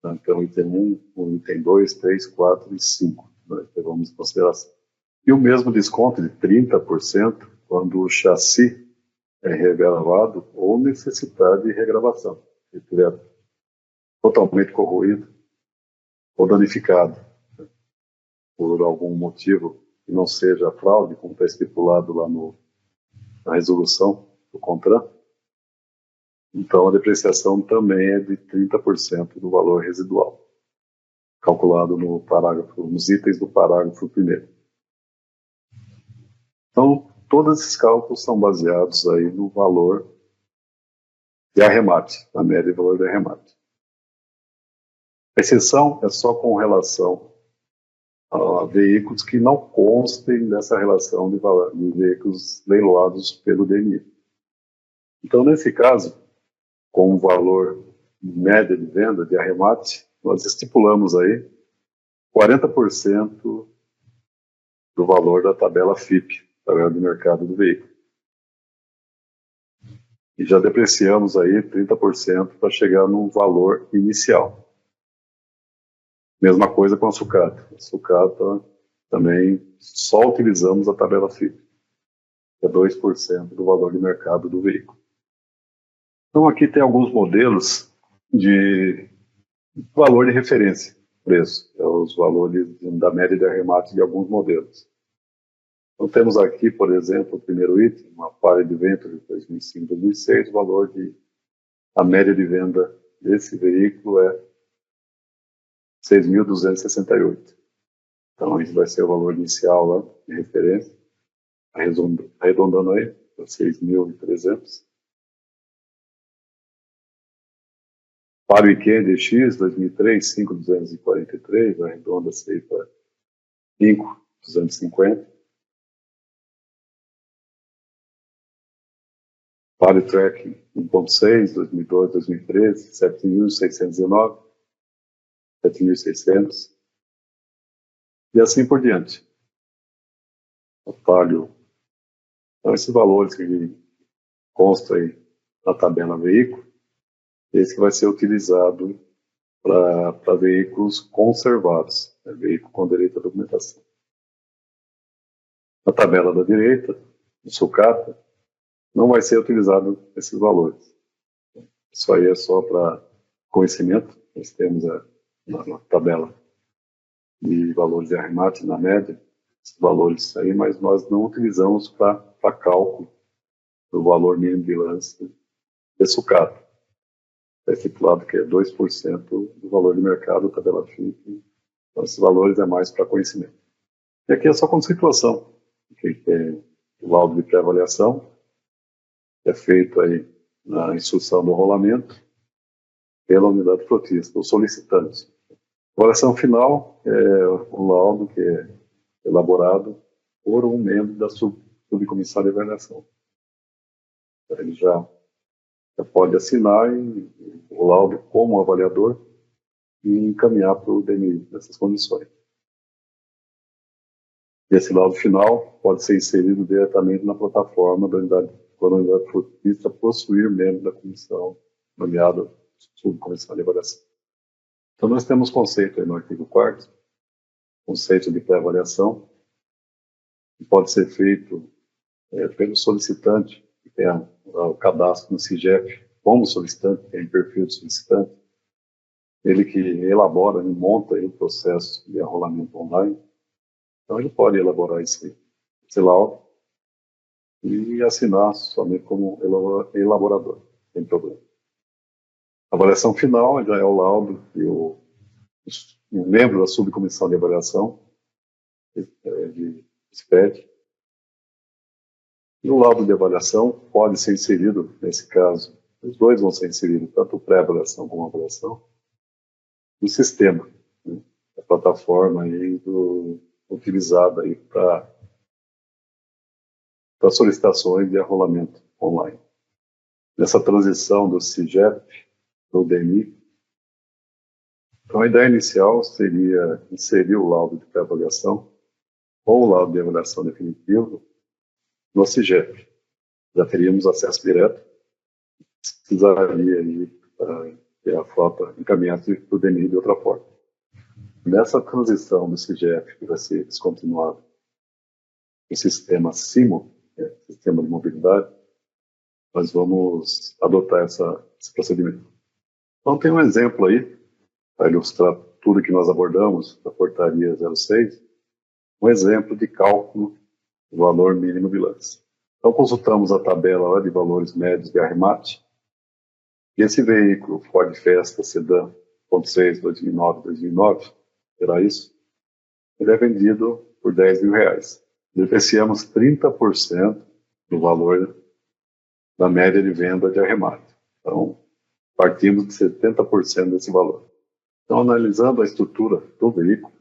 [SPEAKER 1] Então, item 1, item 2, 3, 4 e 5, nós levamos em consideração. E o mesmo desconto de 30% quando o chassi é regravado ou necessitar de regravação. Se estiver totalmente corroído ou danificado, né, por algum motivo que não seja fraude, como está estipulado lá na resolução do CONTRAN, então a depreciação também é de 30% do valor residual, calculado nos itens do parágrafo 1º. Então, todos esses cálculos são baseados aí no valor de arremate, na média de valor de arremate. A exceção é só com relação a veículos que não constem dessa relação de veículos leiloados pelo DNI. Então, nesse caso, com o valor média de venda de arremate, nós estipulamos aí 40% do valor da tabela FIP, tabela de mercado do veículo. E já depreciamos aí 30% para chegar no valor inicial. Mesma coisa com a sucata. A sucata também só utilizamos a tabela FIP, que é 2% do valor de mercado do veículo. Então aqui tem alguns modelos de valor de referência, preço, os valores da média de arremate de alguns modelos. Então temos aqui, por exemplo, o primeiro item, uma Palio Adventure de 2005-2006, o valor a média de venda desse veículo é 6.268. Então esse vai ser o valor inicial lá, de referência, arredondando aí para 6.300. Para o Weekend X 2003, 5.243, arredonda-se aí para 5.250. Para o Track 1.6, 2012, 2013, 7.619, 7.600. E assim por diante. O Palio. Então, esses valores que constam aí na tabela veículo, esse que vai ser utilizado para veículos conservados, né, veículo com direito à documentação. Na tabela da direita, no sucata, não vai ser utilizado esses valores. Isso aí é só para conhecimento. Nós temos na tabela de valores de arremate, na média, esses valores aí, mas nós não utilizamos para cálculo do valor mínimo de lance de sucata. É estipulado que é 2% do valor de mercado, tabela FIP. Então, esses valores é mais para conhecimento. E aqui é só conceituação, que é o laudo de pré-avaliação, que é feito aí na instrução do rolamento pela unidade frotista, o solicitante. A avaliação final é o laudo que é elaborado por um membro da subcomissão de avaliação. Ele já pode assinar o laudo como avaliador e encaminhar para o DNI nessas condições. E esse laudo final pode ser inserido diretamente na plataforma da unidade, quando a unidade frotista possuir membro da comissão nomeado subcomissão de avaliação. Então nós temos conceito aí no artigo 4º, conceito de pré-avaliação, que pode ser feito pelo solicitante, que tem o cadastro no CIGEP, como solicitante, tem perfil de solicitante, ele que elabora e monta aí o processo de arrolamento online. Então ele pode elaborar esse laudo e assinar somente como elaborador, sem problema. A avaliação final já é o laudo que o membro da subcomissão de avaliação expede. E o laudo de avaliação pode ser inserido, nesse caso, os dois vão ser inseridos, tanto o pré-avaliação como a avaliação, no sistema, né, a plataforma aí utilizada aí para solicitações de arrolamento online. Nessa transição do CIGEP para o DNI, então a ideia inicial seria inserir o laudo de pré-avaliação ou o laudo de avaliação definitivo no CIGEP. Já teríamos acesso direto, precisaria aí ter a frota encaminhada para o DNI de outra forma. Nessa transição do CIGEP, que vai ser descontinuado, o sistema SIMO, Sistema de Mobilidade, nós vamos adotar esse procedimento. Então tem um exemplo aí, para ilustrar tudo que nós abordamos da portaria 06, um exemplo de cálculo do valor mínimo de lance. Então consultamos a tabela lá de valores médios de arremate, e esse veículo Ford Fiesta Sedan 1.6 2009, será isso? Ele é vendido por R$10.000. Depreciamos 30% do valor da média de venda de arremate. Então, partimos de 70% desse valor. Então, analisando a estrutura do veículo,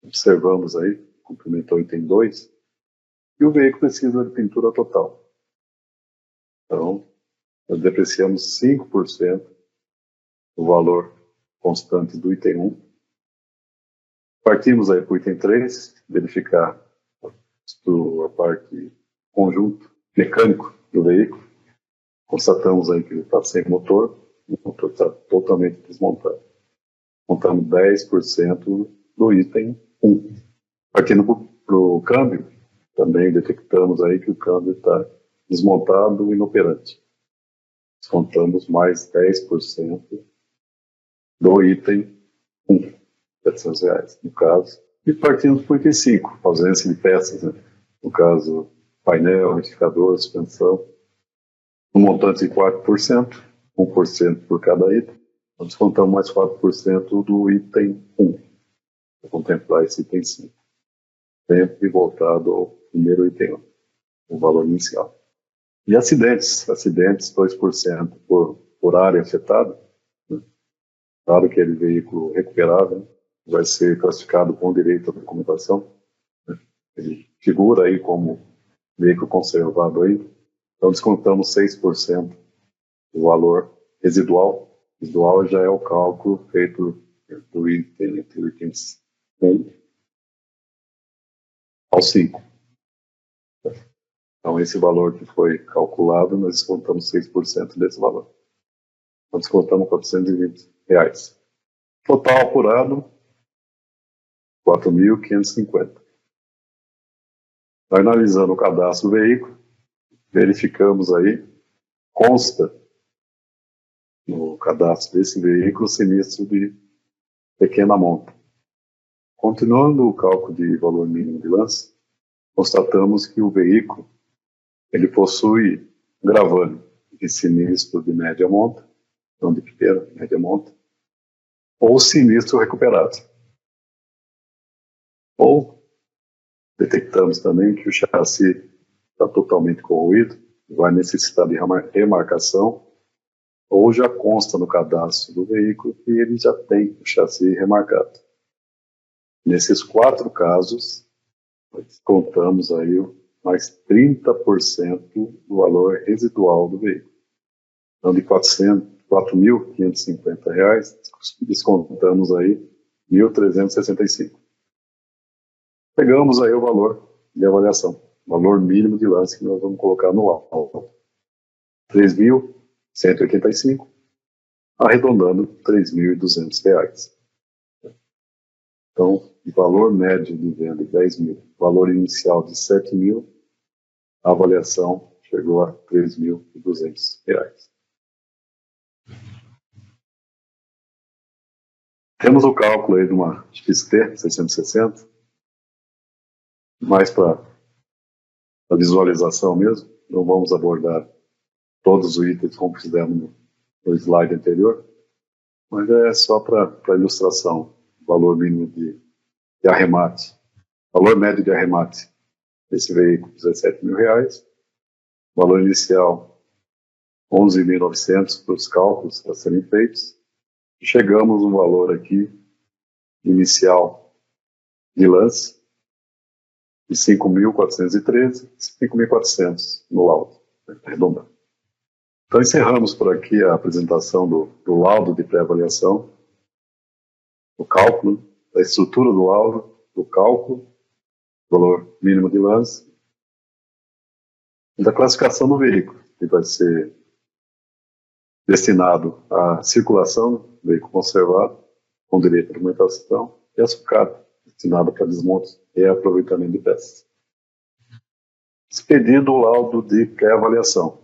[SPEAKER 1] observamos aí, complemento ao item 2, que o veículo precisa de pintura total. Então, nós depreciamos 5% do valor constante do item 1. Partimos aí para o item 3, verificar a parte conjunto mecânico do veículo. Constatamos aí que ele está sem motor, o motor está totalmente desmontado. Montamos 10% do item 1. Partindo para o câmbio, também detectamos aí que o câmbio está desmontado e inoperante. Descontamos mais 10% do item 1, R$700, no caso. E partimos para o item 5, ausência de peças, né? No caso, painel, retificador, suspensão, no montante de 4%, 1% por cada item. Nós descontamos mais 4% do item 1, para contemplar esse item 5. Sempre voltado ao primeiro item 1, o valor inicial. E acidentes 2% por área afetada, né? Claro que aquele veículo recuperável vai ser classificado com direito à documentação, né? Ele figura aí como veículo conservado aí, então descontamos 6% do valor residual. Residual já é o cálculo feito do item, entre itens 1 ao 5. Então, esse valor que foi calculado, nós descontamos 6% desse valor. Nós descontamos R$420. Total apurado, R$4.550. Analisando o cadastro do veículo, verificamos aí, consta no cadastro desse veículo sinistro de pequena monta. Continuando o cálculo de valor mínimo de lance, constatamos que o veículo ele possui gravame de sinistro de média monta, não de pequena, média monta, ou sinistro recuperado. Ou detectamos também que o chassi está totalmente corroído, vai necessitar de remarcação, ou já consta no cadastro do veículo que ele já tem o chassi remarcado. Nesses 4 casos, nós contamos aí mais 30% do valor residual do veículo. Então, de R$4.550, descontamos aí R$1.365. Pegamos aí o valor de avaliação, valor mínimo de lance que nós vamos colocar no laudo. R$3.185, arredondando R$3.200. Então, valor médio de venda de 10 mil, valor inicial de 7 mil, a avaliação chegou a R$3.200. Temos o cálculo aí de uma XT 660, mais para a visualização mesmo, não vamos abordar todos os itens como fizemos no slide anterior, mas é só para ilustração, valor mínimo de arremate, valor médio de arremate desse veículo, R$17 mil, valor inicial 11.900 para os cálculos a serem feitos, e chegamos no valor aqui inicial de lance de 5.413, 5.400 no laudo, arredondando. Então encerramos por aqui a apresentação do laudo de pré-avaliação, do cálculo, da estrutura do laudo, do cálculo, valor mínimo de lance, e da classificação do veículo, que vai ser destinado à circulação do veículo conservado, com direito à documentação, e a sucata, destinada para desmonte e aproveitamento de peças. Expedido o laudo de pré-avaliação,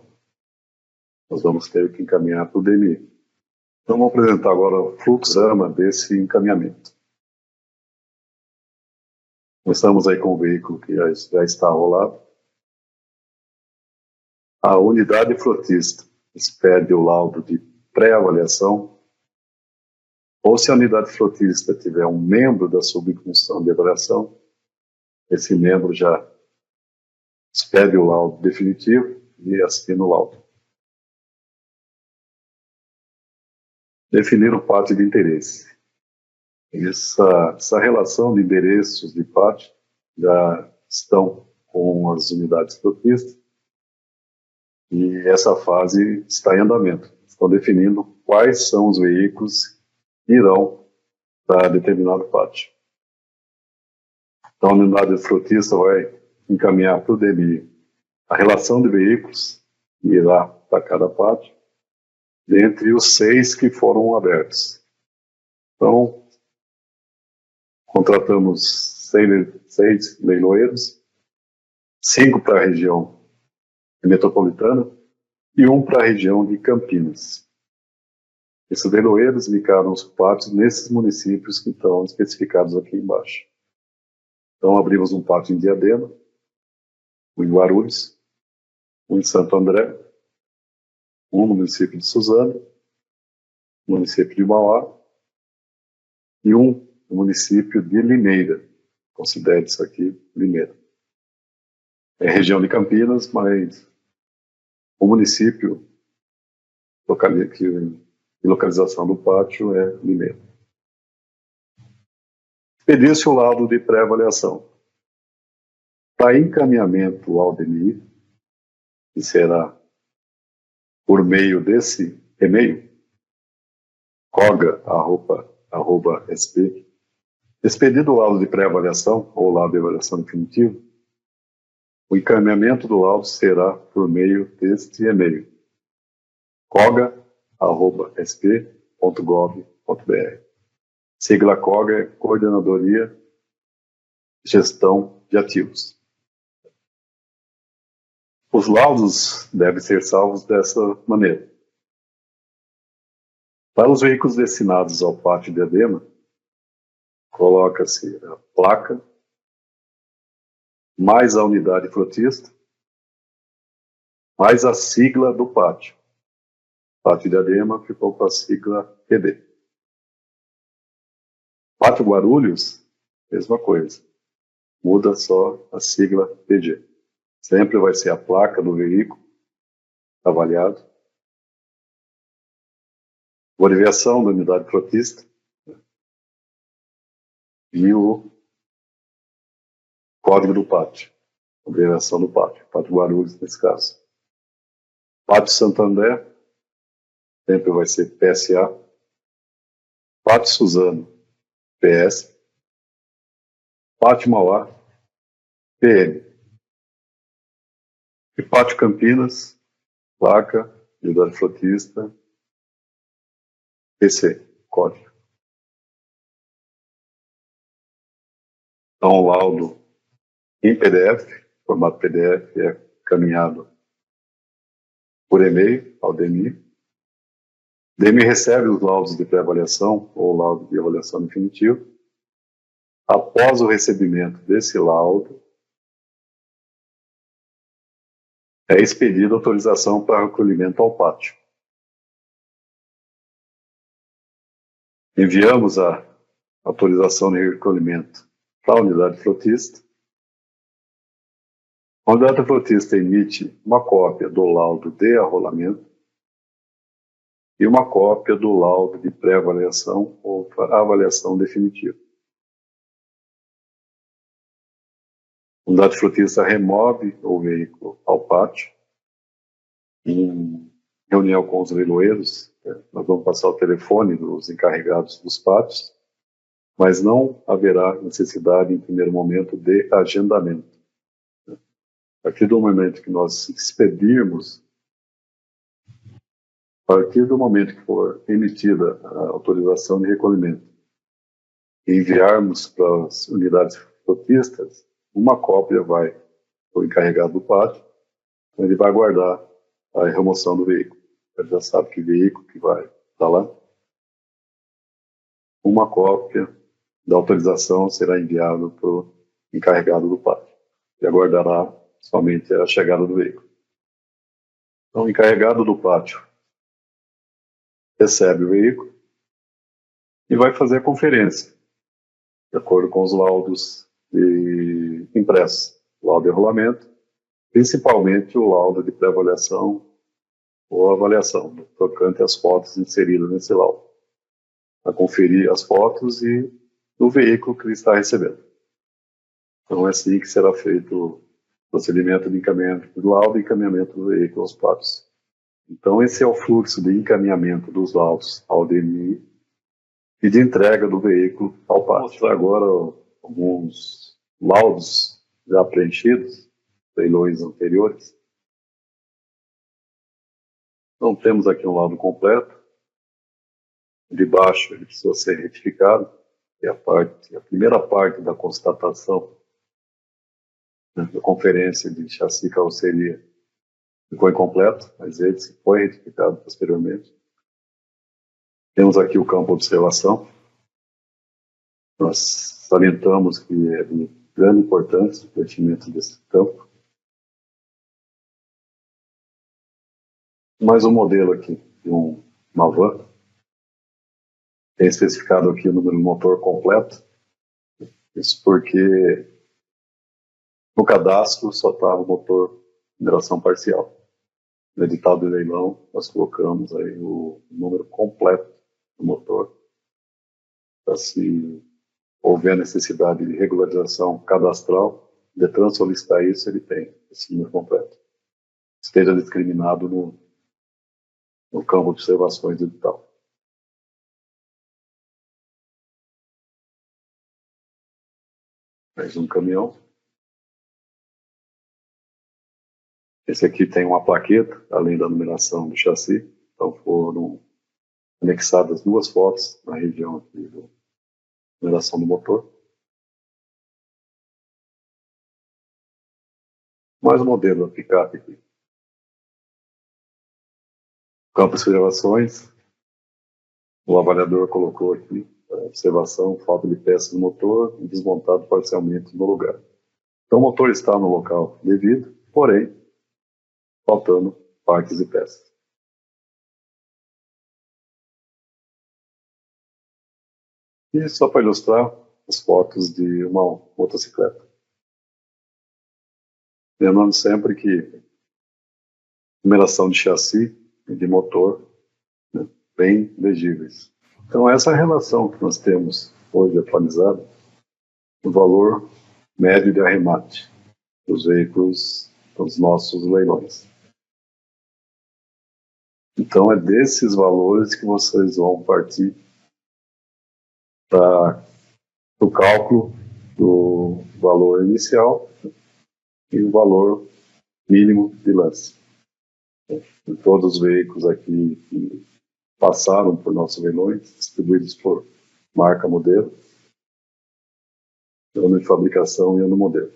[SPEAKER 1] nós vamos ter que encaminhar para o DMI. Então, vamos apresentar agora o fluxograma desse encaminhamento. Começamos aí com o veículo que já está rolado. A unidade frotista expede o laudo de pré-avaliação, ou se a unidade frotista tiver um membro da subfunção de avaliação, esse membro já expede o laudo definitivo e assina o laudo. Definir o pátio de interesse. Essa relação de endereços de pátio já estão com as unidades frotistas. E essa fase está em andamento. Estão definindo quais são os veículos que irão para determinado pátio. Então, a unidade frutista vai encaminhar para o DMI a relação de veículos que irá para cada pátio, dentre os 6 que foram abertos. Então, contratamos 6 leiloeiros, 5 para a região metropolitana e 1 para a região de Campinas. Esses leiloeiros indicaram os pátios nesses municípios que estão especificados aqui embaixo. Então, abrimos um pátio em Diadema, um em Guarulhos, um em Santo André, um no município de Suzano, no município de Mauá e um no município de Limeira. Considere isso aqui Limeira. É região de Campinas, mas o município de localização do pátio é Limeira. Pedir-se o laudo de pré-avaliação. Para encaminhamento ao DNI, que será por meio desse e-mail, coga@sp, expedido o laudo de pré-avaliação ou laudo de avaliação definitivo, o encaminhamento do laudo será por meio deste e-mail, coga@sp.gov.br. Sigla COGA é Coordenadoria de Gestão de Ativos. Os laudos devem ser salvos dessa maneira. Para os veículos destinados ao pátio de Diadema, coloca-se a placa, mais a unidade frutista, mais a sigla do pátio. Pátio de Diadema ficou com a sigla PD. Pátio Guarulhos, mesma coisa. Muda só a sigla PG. Sempre vai ser a placa do veículo avaliado. Abreviação da unidade frutista. E o código do pátio. Abreviação do pátio. Pátio Guarulhos, nesse caso. Pátio Santander, sempre vai ser PSA. Pátio Suzano, PS. Pátio Mauá, PM. E Pátio Campinas, placa, unidade frutista, PC, código. Então, o laudo em PDF, formato PDF, é caminhado por e-mail ao DMI. O DMI recebe os laudos de pré-avaliação ou laudo de avaliação definitiva. Após o recebimento desse laudo, é expedida autorização para recolhimento ao pátio. Enviamos a autorização de recolhimento para a unidade frutista. A unidade frutista emite uma cópia do laudo de arrolamento e uma cópia do laudo de pré-avaliação ou avaliação definitiva. A unidade frutista remove o veículo ao pátio. Em reunião com os leiloeiros, nós vamos passar o telefone dos encarregados dos pátios, mas não haverá necessidade, em primeiro momento, de agendamento. A partir do momento que nós expedirmos, a partir do momento que for emitida a autorização de recolhimento e enviarmos para as unidades frutistas, uma cópia vai para o encarregado do pátio, então ele vai guardar a remoção do veículo. Ele já sabe que veículo que vai estar lá. Uma cópia da autorização será enviada para o encarregado do pátio e aguardará somente a chegada do veículo. Então, o encarregado do pátio recebe o veículo e vai fazer a conferência, de acordo com os laudos impressos, laudo de rolamento, principalmente o laudo de pré-avaliação ou avaliação, tocante às fotos inseridas nesse laudo, para conferir as fotos e o veículo que ele está recebendo. Então é assim que será feito procedimento de encaminhamento do laudo e encaminhamento do veículo aos PAPs. Então, esse é o fluxo de encaminhamento dos laudos ao DNI e de entrega do veículo ao PAP. Vou mostrar agora alguns laudos já preenchidos, leilões anteriores. Então, temos aqui um laudo completo. De baixo, ele precisa ser retificado, que é a primeira parte da constatação, né, da conferência de chassi e carroceria ficou incompleto, mas ele foi retificado posteriormente. Temos aqui o campo de observação. Nós salientamos que é de grande importância o preenchimento desse campo. Mais um modelo aqui, de uma van. Tem especificado aqui o número do motor completo. Isso porque no cadastro só estava o motor em numeração parcial. No edital do leilão, nós colocamos aí o número completo do motor. Para se houver necessidade de regularização cadastral, o Detran solicitar isso, ele tem esse número completo. Esteja discriminado no campo de observações do edital. Mais um caminhão. Esse aqui tem uma plaqueta, além da numeração do chassi. Então foram anexadas 2 fotos na região aqui da numeração do motor. Mais um modelo da picape aqui. Campo de observações. O avaliador colocou aqui observação, falta de peça do motor e desmontado parcialmente no lugar. Então o motor está no local devido, porém faltando partes e peças. E só para ilustrar as fotos de uma motocicleta. Lembrando sempre que numeração de chassi e de motor, né, bem legíveis. Então essa é a relação que nós temos hoje atualizada no valor médio de arremate dos veículos dos nossos leilões. Então é desses valores que vocês vão partir para o cálculo do valor inicial e o valor mínimo de lance. De todos os veículos aqui que passaram por nossos leilões, distribuídos por marca, modelo, ano de fabricação e ano modelo.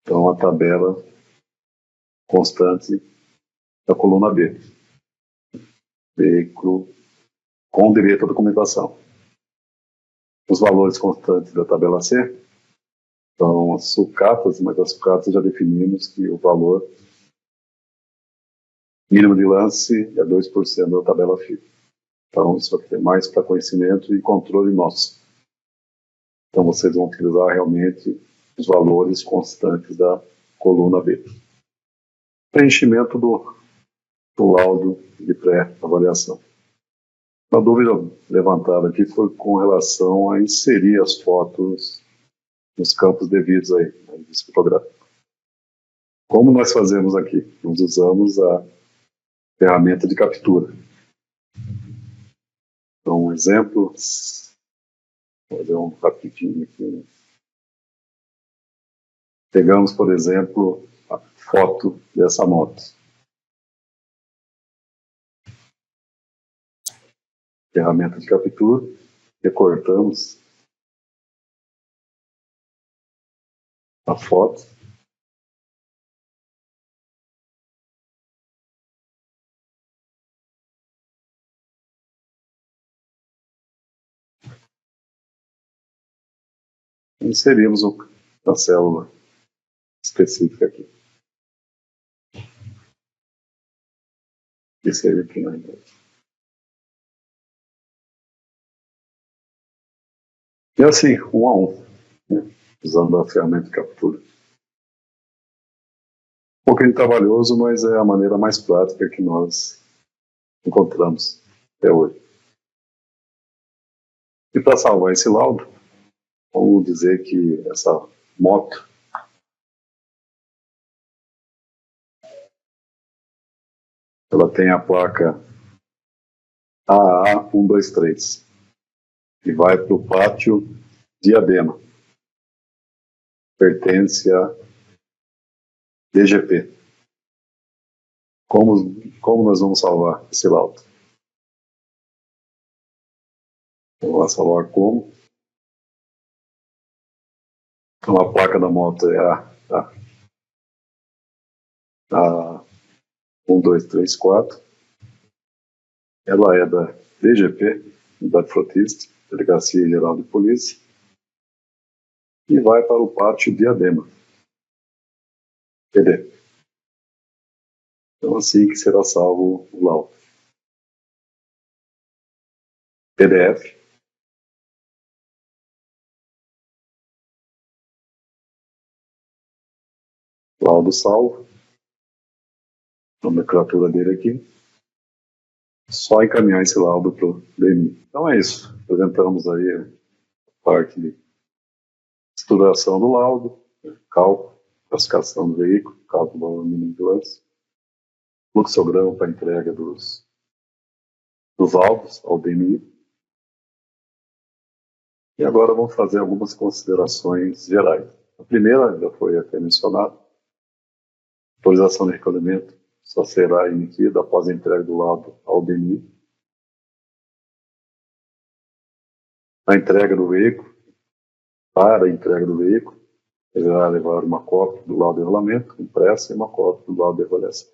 [SPEAKER 1] Então a tabela constante da coluna B. Veículo com direito à documentação. Os valores constantes da tabela C são as sucatas, mas as sucatas já definimos que o valor mínimo de lance é 2% da tabela FIP. Então isso vai ter mais para conhecimento e controle nosso. Então vocês vão utilizar realmente os valores constantes da coluna B. Preenchimento do laudo de pré-avaliação. A dúvida levantada aqui foi com relação a inserir as fotos nos campos devidos aí, no registro fotográfico. Como nós fazemos aqui? Nós usamos a ferramenta de captura. Então, um exemplo, vou fazer um rapidinho aqui. Pegamos, por exemplo, a foto dessa moto. Ferramenta de captura, recortamos a foto. Inserimos na célula específica aqui. Inserir aqui na imagem. E assim, 1 a 1, né, usando a ferramenta de captura. Um pouquinho trabalhoso, mas é a maneira mais prática que nós encontramos até hoje. E para salvar esse laudo, vamos dizer que essa moto ela tem a placa AA123 e vai para o pátio Diadema. Pertence a DGP. Como nós vamos salvar esse laudo? Vamos salvar como? Então a placa da moto é a 1234. Ela é da DGP, Unidade Frotista, Delegacia Geral de Polícia, e vai para o pátio Diadema, PD. Então assim que será salvo o laudo. PDF. Laudo salvo. A nomenclatura dele aqui. Só encaminhar esse laudo para o DNI. Então é isso. Apresentamos aí a parte de estruturação do laudo, cálculo, classificação do veículo, cálculo do valor mínimo de lance, fluxograma para entrega dos laudos ao DNI. E agora vamos fazer algumas considerações gerais. A primeira já foi até mencionada. Autorização de recolhimento só será emitida após a entrega do laudo ao DNI. A entrega do veículo, para a entrega do veículo, deverá levar uma cópia do laudo de rolamento impressa e uma cópia do laudo de avaliação.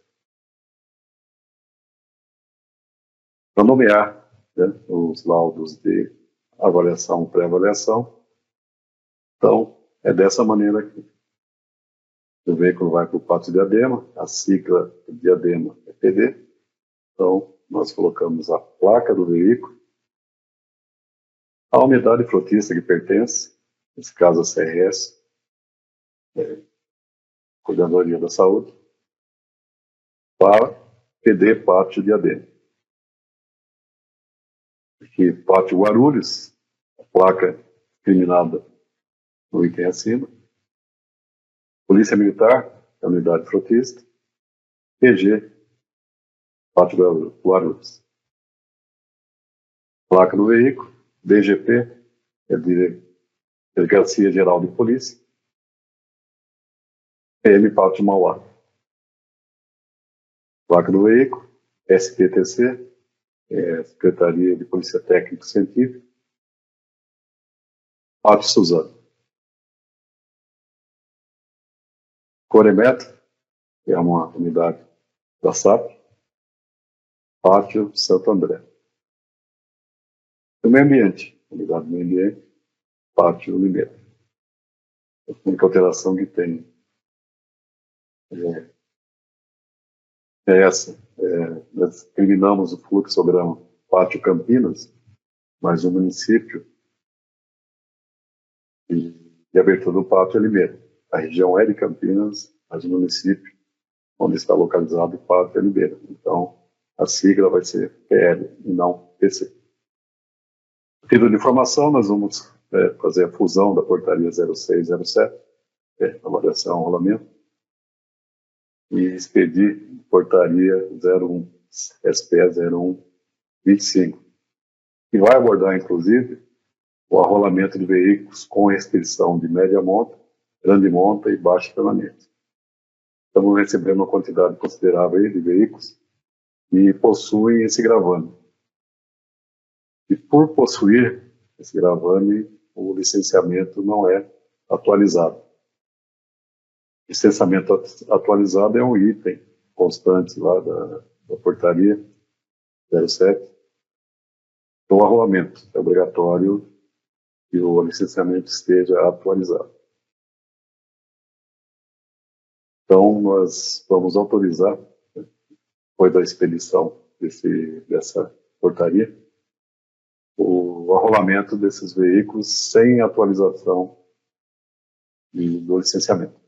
[SPEAKER 1] Para nomear, né, os laudos de avaliação, pré-avaliação, então é dessa maneira aqui. O veículo vai para o pátio Diadema, a sigla Diadema é PD. Então, nós colocamos a placa do veículo, a unidade frotista que pertence, nesse caso a CRS, Coordenadoria da Saúde, para PD Pátio Diadema. Aqui, Pátio Guarulhos, a placa discriminada no item acima. Polícia Militar, a unidade frotista. PG, Pátio Guarulhos. Placa do veículo, DGP, é Delegacia Geral de Polícia. PM Pátio Mauá. Placa do veículo, SPTC, Secretaria de Polícia Técnica e Científica. Pátio Suzano. Coremetro, que é uma unidade da SAP. Pátio Santo André. O meio ambiente, unidade do meio ambiente, Pátio Limeira. A única alteração que tem é essa. Nós eliminamos o fluxograma Pátio Campinas, mas o município de abertura do Pátio é Limeira. A região é de Campinas, mas o município onde está localizado o Pátio é Limeira. Então, a sigla vai ser PL e não PC. Título de informação, nós vamos fazer a fusão da portaria 0607, avaliação, rolamento, e expedir portaria 01, SPE 0125, que vai abordar, inclusive, o arrolamento de veículos com restrição de média monta, grande monta e baixa permanente. Estamos recebendo uma quantidade considerável aí de veículos que possuem esse gravame. E por possuir esse gravame, o licenciamento não é atualizado. Licenciamento atualizado é um item constante lá da portaria 07. Então, o arrolamento é obrigatório que o licenciamento esteja atualizado. Então, nós vamos autorizar, depois da expedição dessa portaria, o arrolamento desses veículos sem atualização do licenciamento.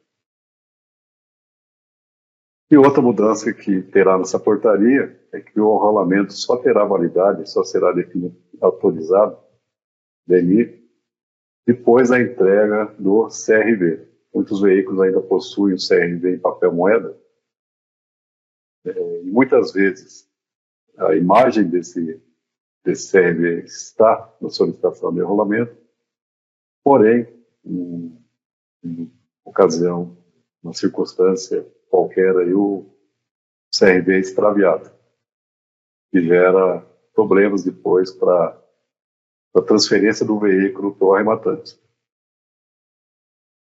[SPEAKER 1] E outra mudança que terá nessa portaria é que o arrolamento só terá validade, só será definido, autorizado, DNI, depois da entrega do CRV. Muitos veículos ainda possuem o CRV em papel moeda, E muitas vezes a imagem desse CRV está na solicitação de rolamento, porém, em ocasião, uma circunstância qualquer, aí o CRV é extraviado, que gera problemas depois para a transferência do veículo para o arrematante.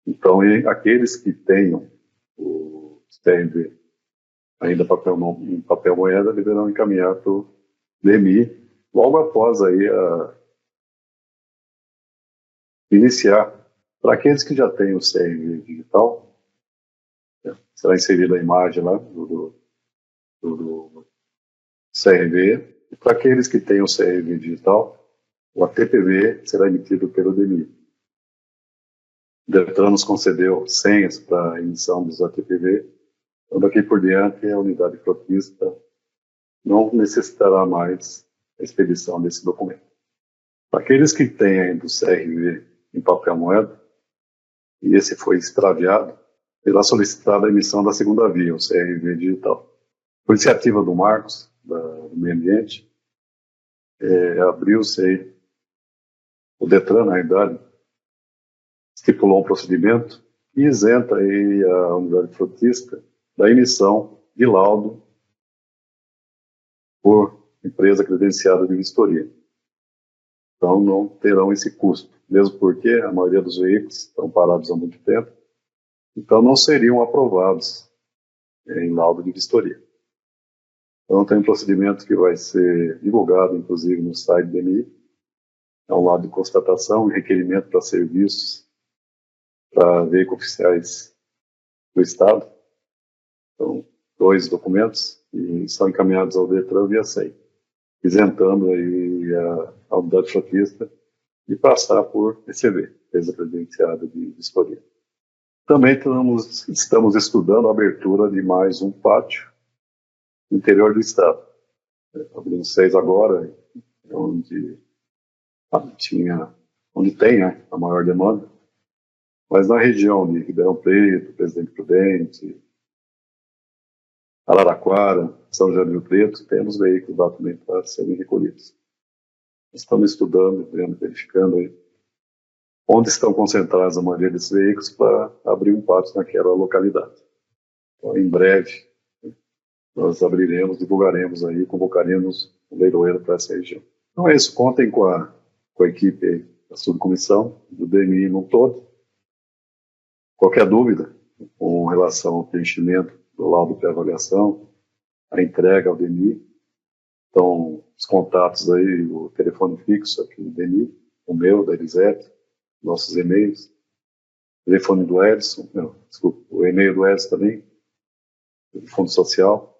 [SPEAKER 1] Então, aqueles que tenham o CRV ainda em papel moeda deverão encaminhar para o DMI logo após aí iniciar. Para aqueles que já têm o CRV digital, será inserida a imagem lá do CRV. E para aqueles que têm o CRV digital, o ATPV será emitido pelo DMI. O Detran nos concedeu senhas para a emissão dos ATPV. Então, daqui por diante, a unidade frotista não necessitará mais a expedição desse documento. Para aqueles que têm ainda o CRV em papel moeda, e esse foi extraviado, será solicitada a emissão da segunda via, o CRV digital. Por iniciativa do Marcos, do Meio Ambiente, abriu-se aí, o Detran, na realidade, estipulou um procedimento que isenta aí a unidade frotista da emissão de laudo por empresa credenciada de vistoria. Então, não terão esse custo, mesmo porque a maioria dos veículos estão parados há muito tempo, então não seriam aprovados em laudo de vistoria. Então, tem um procedimento que vai ser divulgado, inclusive, no site do DMI. É um laudo de constatação e requerimento para serviços para veículos oficiais do Estado. Então, 2 documentos e são encaminhados ao Detran via SEI, isentando aí a unidade frotista de passar por ECV, empresa credenciada de vistoria. Também estamos estudando a abertura de mais um pátio no interior do estado. Abrimos 6 agora, onde tem a maior demanda, mas na região de Ribeirão Preto, Presidente Prudente, Araraquara, São José do Rio Preto, temos veículos lá também para serem recolhidos. Estamos estudando, verificando aí onde estão concentrados a maioria desses veículos para abrir um pátio naquela localidade. Então, em breve, nós abriremos, divulgaremos aí, convocaremos um leiloeiro para essa região. Então é isso, contem com a equipe aí, da subcomissão, do DMI no todo. Qualquer dúvida com relação ao preenchimento do laudo de avaliação, a entrega ao DMI, então os contatos aí, o telefone fixo aqui do DMI, o meu, da Elisete, nossos e-mails, o telefone do Edson, o e-mail do Edson também, do Fundo Social.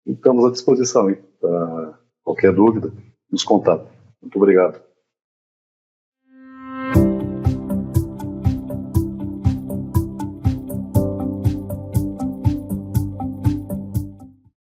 [SPEAKER 1] E estamos à disposição para qualquer dúvida, nos contatos. Muito obrigado.